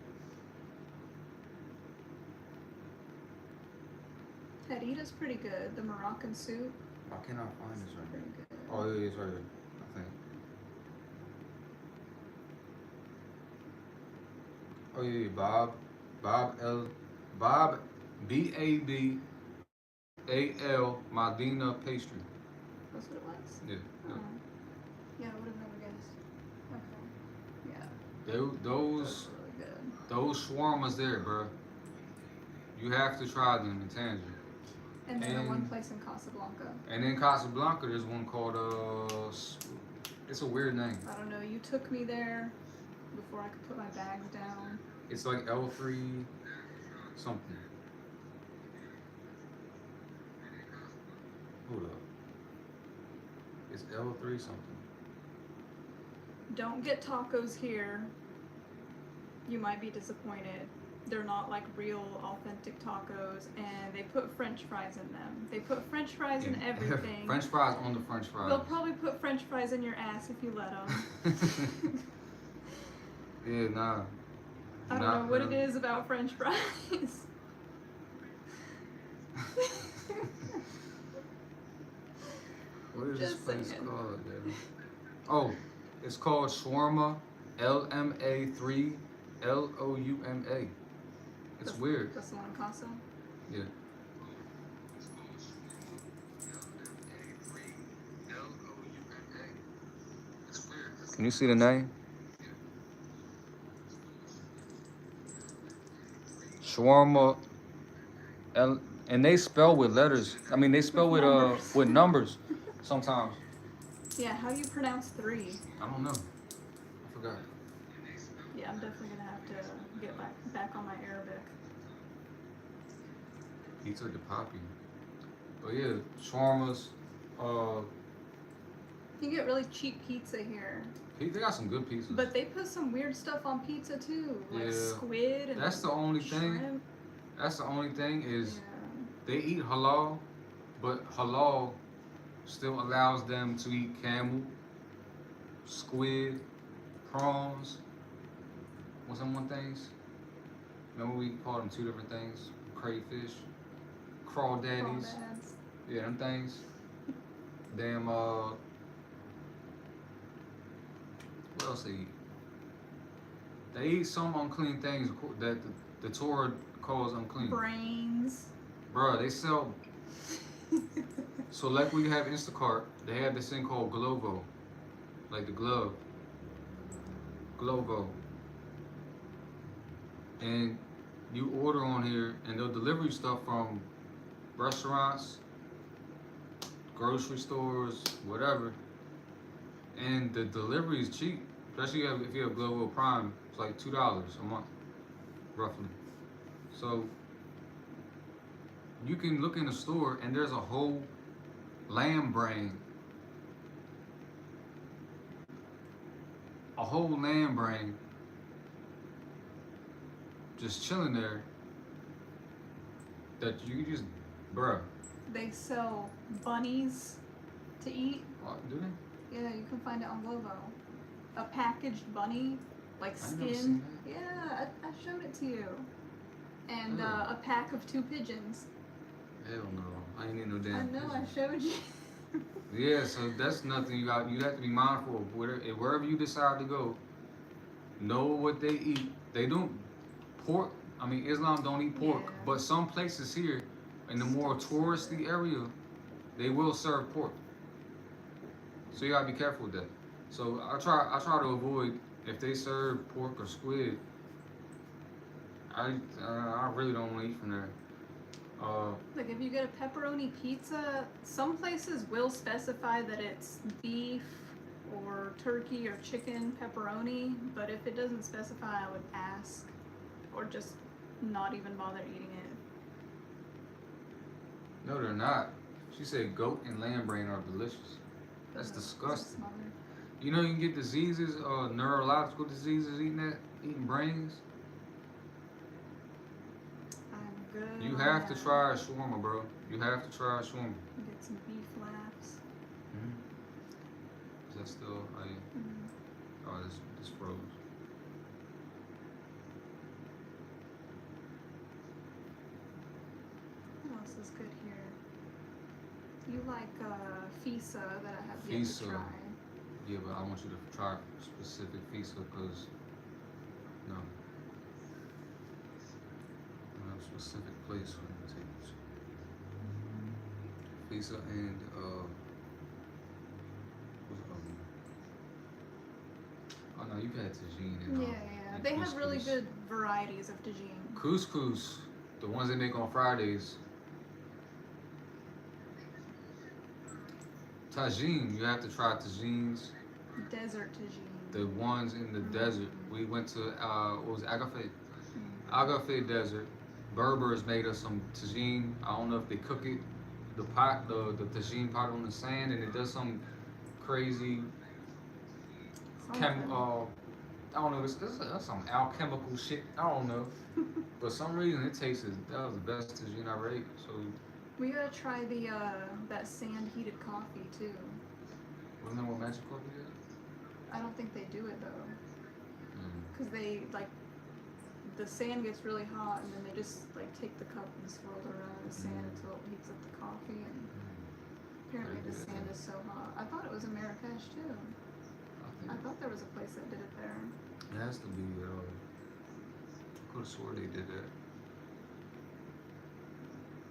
Harira's pretty good. The Moroccan soup. I cannot find this right Pretty here. good. Oh, yeah, it's right here, I think. Oh yeah, Bob BABAL Medina pastry. That's what it was? Yeah. Oh. Yeah, I would have never guessed. Okay. Yeah. Those Really good. those shawarmas there, bro. You have to try them in Tangier. And then the one place in Casablanca. And in Casablanca, there's one called it's a weird name. I don't know. You took me there before I could put my bags down. It's like L3 something. Hold up. It's L3 something. Don't get tacos here. You might be disappointed. They're not like real authentic tacos, and they put French fries in them. They put French fries in everything. French fries on the French fries. They'll probably put French fries in your ass if you let them. Yeah, nah. I don't know what it is about French fries. What is Just this place saying. called? Yeah. Oh, it's called Shawarma. LMA3 LOUMA. It's weird. That's the one in Casa. Yeah. Can you see the name? Shawarma. And they spell with letters. I mean, they spell with numbers sometimes. Yeah, how do you pronounce 3? I don't know. I forgot. Yeah, I'm definitely gonna have to get back on my Arabic. Pizza de Papi. But yeah, shawarmas. You get really cheap pizza here. They got some good pizzas. But they put some weird stuff on pizza too, like squid and that's the only shrimp. thing. That's the only thing is Yeah. they eat halal, but halal still allows them to eat camel, squid, prawns. What's some one things? Remember we called them 2 different things? Crayfish, crawdaddies. Yeah, them things. Damn. What else they eat? They eat some unclean things that the Torah calls unclean. Brains. Bruh, they sell. So like we have Instacart, they have this thing called Glovo, like the glove. Glovo. And you order on here, and they'll deliver you stuff from restaurants, grocery stores, whatever. And the delivery is cheap, especially if you have Glovo Prime. It's like $2 a month, roughly. So you can look in the store, and there's a whole lamb brain. A whole lamb brain just chilling there that you just, bruh. They sell bunnies to eat. What, do they? Yeah, you can find it on Glovo. A packaged bunny, like I never seen skin. that. Yeah, I showed it to you. And Ew. a pack of 2 pigeons. Hell no, I ain't need no damn. I know, pigeon. I showed you. Yeah, so that's nothing you got. You have to be mindful of wherever you decide to go. Know what they eat. They don't pork. I mean, Islam don't eat pork, Yeah. but some places here, in the more touristy area, they will serve pork. So you gotta be careful with that. So I try to avoid if they serve pork or squid. I really don't want to eat from there. Like if you get a pepperoni pizza, some places will specify that it's beef or turkey or chicken pepperoni, but if it doesn't specify, I would ask or just not even bother eating it. No, they're not. She said goat and lamb brain are delicious. That's disgusting. You know you can get diseases, neurological diseases eating brains. I'm good. You have to try a shawarma, bro. You have to try a shawarma. Get some beef flaps. Is that still? Oh, yeah. Oh, this froze. What else is good here? You like fisa that I have yet to Fisa. try. Yeah, but I want you to try specific fisa because no. I have a specific place for them to take you to. Fisa and what's the other one? Oh no, you've had tagine and Yeah. and They have really couscous. good varieties of tagine. Couscous, the ones they make on Fridays. Tagine, you have to try tagines. Desert tagine. The ones in the desert. We went to what was it, Agafe? Agafe Desert. Berbers made us some tagine. I don't know if they cook it, the tagine pot on the sand, and it does some crazy Something. I don't know, that's some alchemical shit. I don't know. For some reason, it tasted that was the best tagine I ever ate. So, We gotta try the that sand heated coffee too. wasn't that what Magic Coffee did? I don't think they do it though, Mm. cause they like the sand gets really hot and then they just like take the cup and swirl it around in the sand until it heats up the coffee and apparently the sand is so hot. I thought it was in Marrakesh too. I thought there was a place that did it there. It has to be. I could have swore they did that.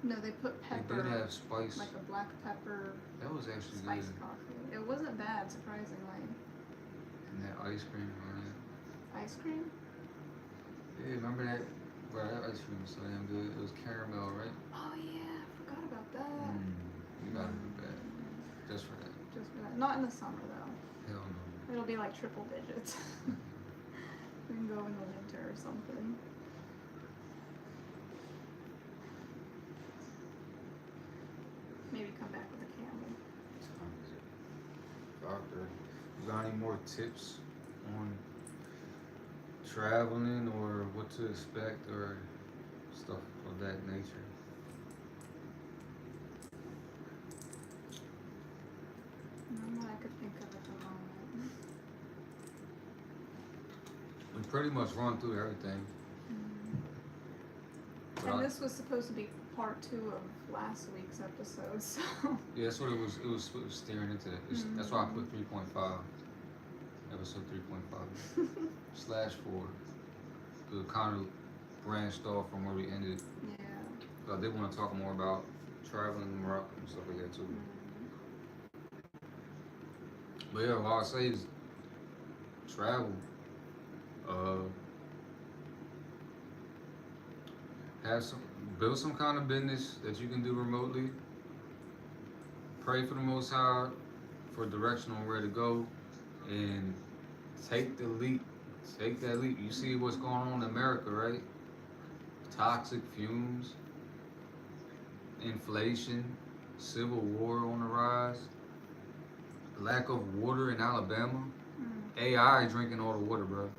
No, they put pepper. They did have spice. Like a black pepper That was actually spice good. coffee. It wasn't bad, surprisingly. And that ice cream on it. Ice cream? Yeah, remember that? Bro, that ice cream was so damn good. It was caramel, right? Oh yeah, I forgot about that. You gotta do that. Just for that. Just for that. Not in the summer though. Hell no. It'll be like triple digits. We can go in the winter or something. Maybe come back with a camel. Doctor, you got any more tips on traveling or what to expect or stuff of that nature? None that I could think of at the moment. We pretty much run through everything. But And this was supposed to be part 2 of last week's episode, so. yeah, that's what it was. It was steering into that. That's why I put 3.5. Episode 3.5 /4. It kind of branched off from where we ended. Yeah. But I did want to talk more about traveling in Morocco and stuff like that too. But yeah, what I say is travel. Build some kind of business that you can do remotely. Pray for the Most High for direction on where to go, and take the leap. Take that leap. You see what's going on in America, right? Toxic fumes, inflation, civil war on the rise, lack of water in Alabama. AI drinking all the water, bro.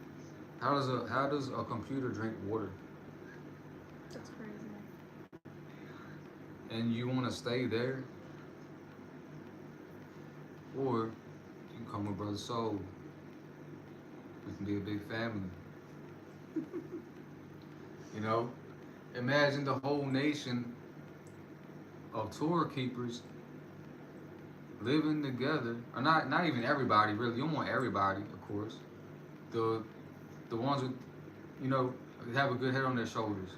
How does a computer drink water? That's crazy. And you want to stay there, or you can come with Brother Soul. We can be a big family. You know, imagine the whole nation of tour keepers living together, or not even everybody really. You don't want everybody, of course. The ones with, you know, have a good head on their shoulders,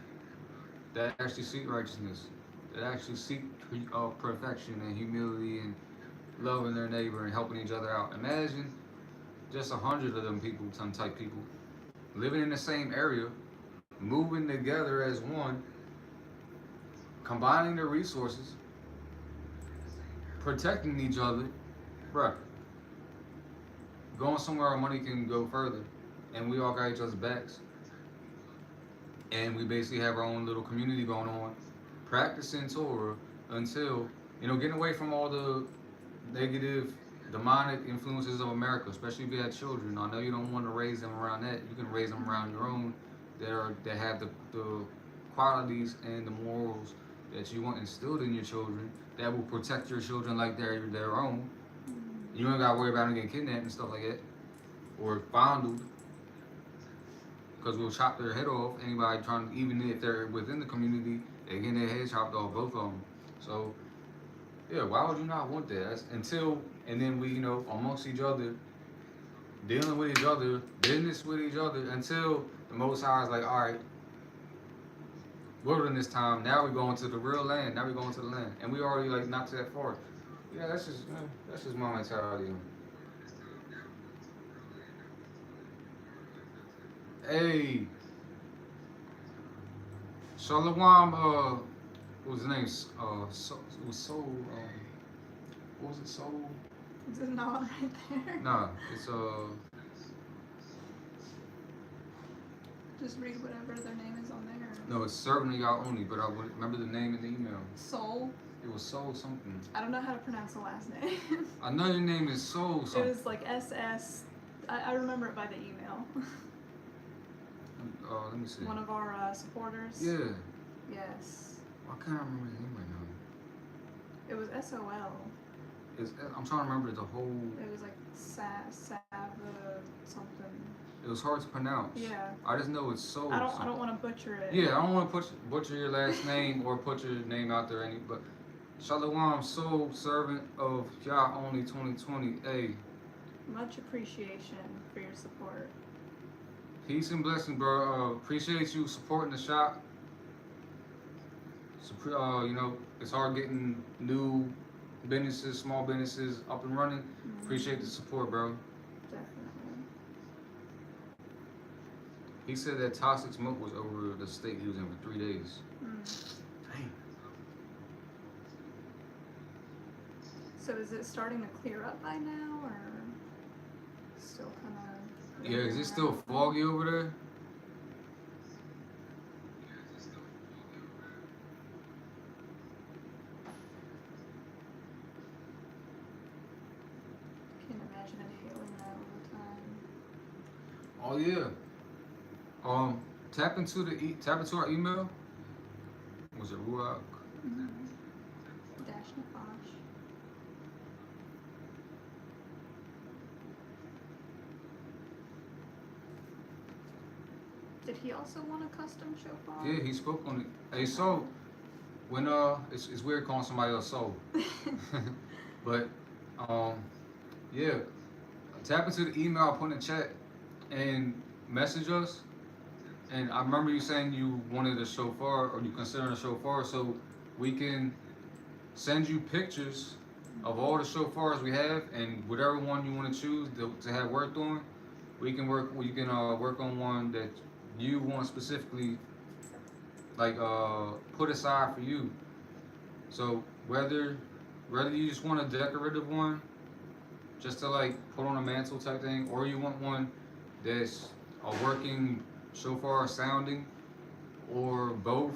that actually seek righteousness, that actually seek perfection and humility and loving their neighbor and helping each other out. Imagine just 100 of them people, some type people, living in the same area, moving together as one, combining their resources, protecting each other, bruh. Going somewhere our money can go further, and we all got each other's backs. And we basically have our own little community going on, practicing Torah until, you know, getting away from all the negative, demonic influences of America, especially if you have children. I know you don't want to raise them around that. You can raise them around your own that have the qualities and the morals that you want instilled in your children that will protect your children like they're their own. You don't gotta worry about them getting kidnapped and stuff like that, or fondled, because we'll chop their head off. Anybody trying to, even if they're within the community, they're getting their head chopped off, both of them. So, yeah, why would you not want that? And then we, you know, amongst each other, dealing with each other, business with each other, until the Most High is like, all right, wilderness time, now we're going to the real land, now we're going to the land. And we already, like, not that far. Yeah, that's just my mentality. Hey, Shalom, what was his name? It was Soul, what was it, Soul? Is it not right there? Nah, it's, Just read whatever their name is on there. no, it's serving y'all only, but I would remember the name in the email. Soul? It was Soul something. I don't know how to pronounce the last name. I know your name is Soul It something. was like SS. I remember it by the email. Let me see. One of our supporters. Yeah. Yes. I can't remember his name right now. It was SOL. I'm trying to remember the whole. It was like Sav something. It was hard to pronounce. Yeah. I just know it's Soul. I don't want to butcher it. Yeah, I don't want to butcher your last name or put your name out there any. But Shalom, Soul, servant of Yah only 2020. Hey, Much appreciation for your support. peace and blessing, bro. Appreciate you supporting the shop. You know, it's hard getting new businesses, small businesses up and running. Appreciate the support, bro. Definitely. He said that toxic smoke was over the state he was in for 3 days. Dang. So is it starting to clear up by now, or still kind of? Yeah, is it still foggy over there? Can't imagine inhaling that all the time. Oh yeah. Tap into our email. Was it Ruach? Dash Nafash. Did he also want a custom shofar? Yeah, he spoke on it. Hey, so when it's weird calling somebody else soul, but yeah, tap into the email I put in the chat and message us. And I remember you saying you wanted a shofar or you considering a shofar, so we can send you pictures of all the shofars we have and whatever one you want to choose to have worked on. We can work. You can work on one that you want specifically, like put aside for you. So whether you just want a decorative one, just to like put on a mantle type thing, or you want one that's a working shofar sounding, or both,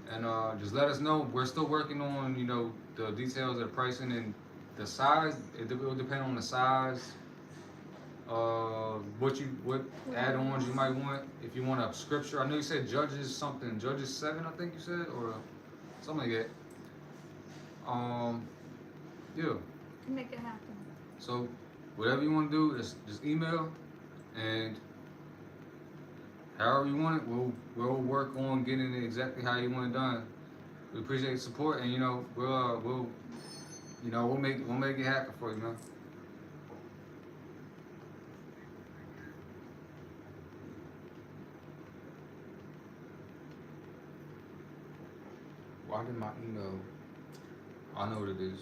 and just let us know. We're still working on the details of the pricing and the size. It will depend on the size. What add-ons you might want. If you want a scripture, I know you said Judges 7, I think you said, or something like that. Yeah. Can make it happen. So whatever you want to do, just email, and however you want it, we'll work on getting it exactly how you want it done. We appreciate the support, and we'll make it happen for you, man. Why did my email? I know what it is.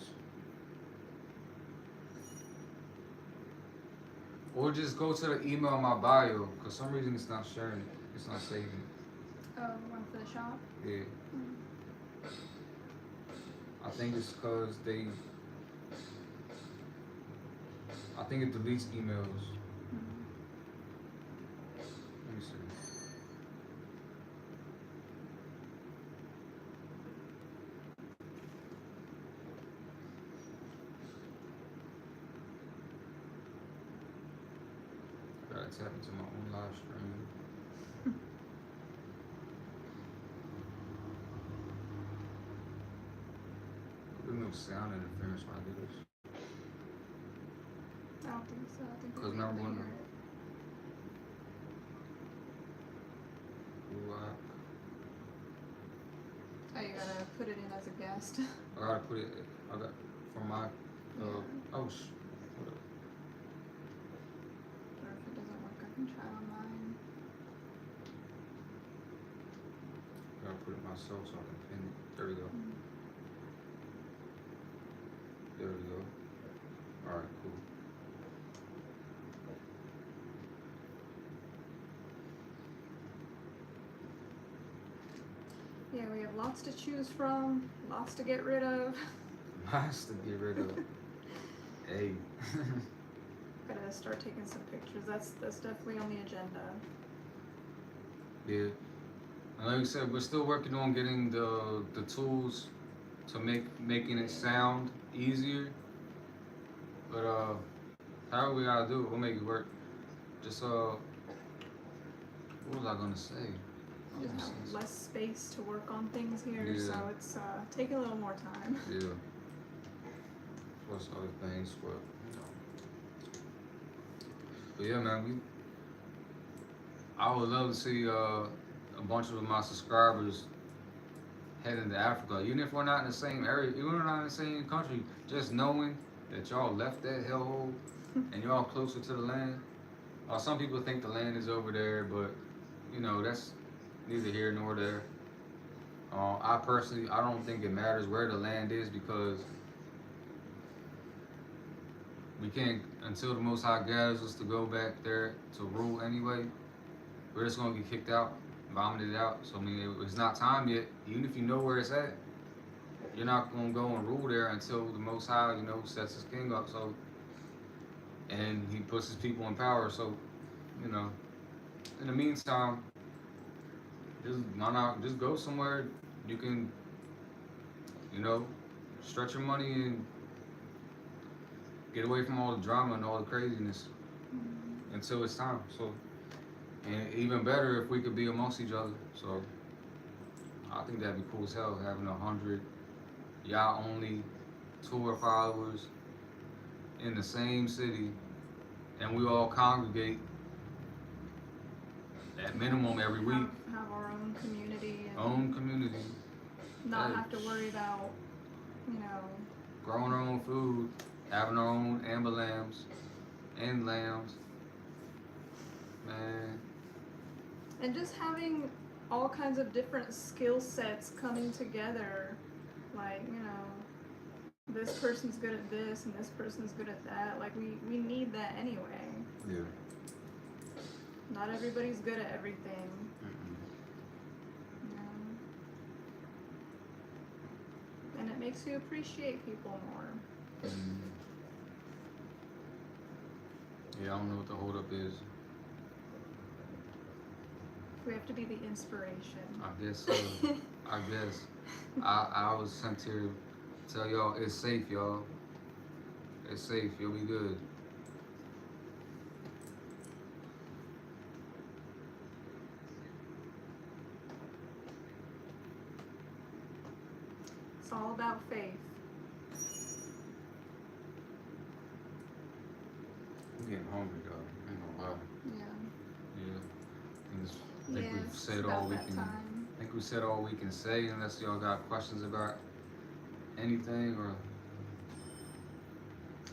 Or just go to the email in my bio, because some reason it's not sharing it. It's not saving it. Oh, one for the shop? Yeah. I think it's because I think it deletes emails. Let me see. I gotta tap into my own live stream. There's no sound interference when I do this. I don't think so. I think Because we'll be number able one, to hear it. Oh, you gotta put it in as a guest. I gotta put it. I got from my. Hold up. Or if it doesn't work, I can try on mine. I gotta put it myself so I can pin it. There we go. There we go. All right, cool. Yeah, we have lots to choose from, lots to get rid of. Lots to get rid of. Hey. Gotta start taking some pictures. That's definitely on the agenda. Yeah. And like you said, we're still working on getting the tools to making it sound easier. But however we gotta do it, we'll make it work. Just what was I gonna say? Just have less space to work on things here, Yeah. so it's taking a little more time. Yeah. Plus other things, but you know. But yeah, man, I would love to see a bunch of my subscribers head into Africa. Even if we're not in the same area, even if we're not in the same country, just knowing that y'all left that hellhole and y'all closer to the land. Some people think the land is over there, but you know that's neither here nor there. I personally, I don't think it matters where the land is because we can't until the Most High gathers us to go back there to rule anyway. We're just gonna get kicked out, vomited out. So I mean, it's not time yet. Even if you know where it's at, you're not gonna go and rule there until the Most High, you know, sets his king up. So, and he puts his people in power. So, you know, in the meantime, just go somewhere you can, you know, stretch your money and get away from all the drama and all the craziness until it's time. So, and even better if we could be amongst each other. So, I think that'd be cool as hell having 100 y'all only tour followers in the same city, and we all congregate at minimum every week. Have our own community. And Own community. not have to worry about, you know, growing our own food, having our own amber lambs and lambs. Man. and just having all kinds of different skill sets coming together. Like, you know, this person's good at this and this person's good at that. Like, we need that anyway. Yeah. Not everybody's good at everything. You know? And it makes you appreciate people more. Yeah, I don't know what the holdup is. We have to be the inspiration. I guess so. I guess. I was sent here to tell y'all it's safe, y'all. It's safe. You'll be good. It's all about faith. I'm getting hungry, though. I ain't gonna lie. Yeah. Yeah. I think we've it's said about all we that can. time. I think we said all we can say, unless y'all got questions about anything or.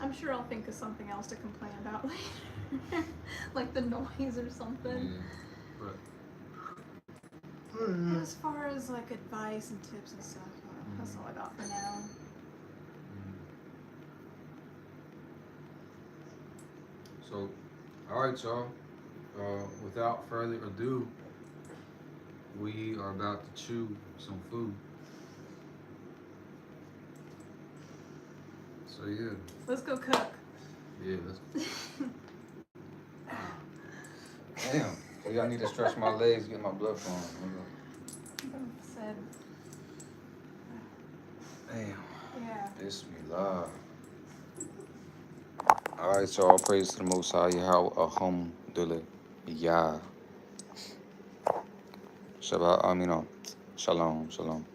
I'm sure I'll think of something else to complain about later. Like the noise or something. Yeah. But. But as far as like advice and tips and stuff, that's all I got for now. So, all right, y'all. Without further ado, we are about to chew some food. So yeah. Let's go cook. Yeah. Let's. Damn. Maybe I need to stretch my legs, get my blood flowing. Said. Damn. Yeah. Bismillah. Alright, so all praise to the Most High, Yahweh, Alhamdulillah, Yah. Shabbat, Shalom, shalom.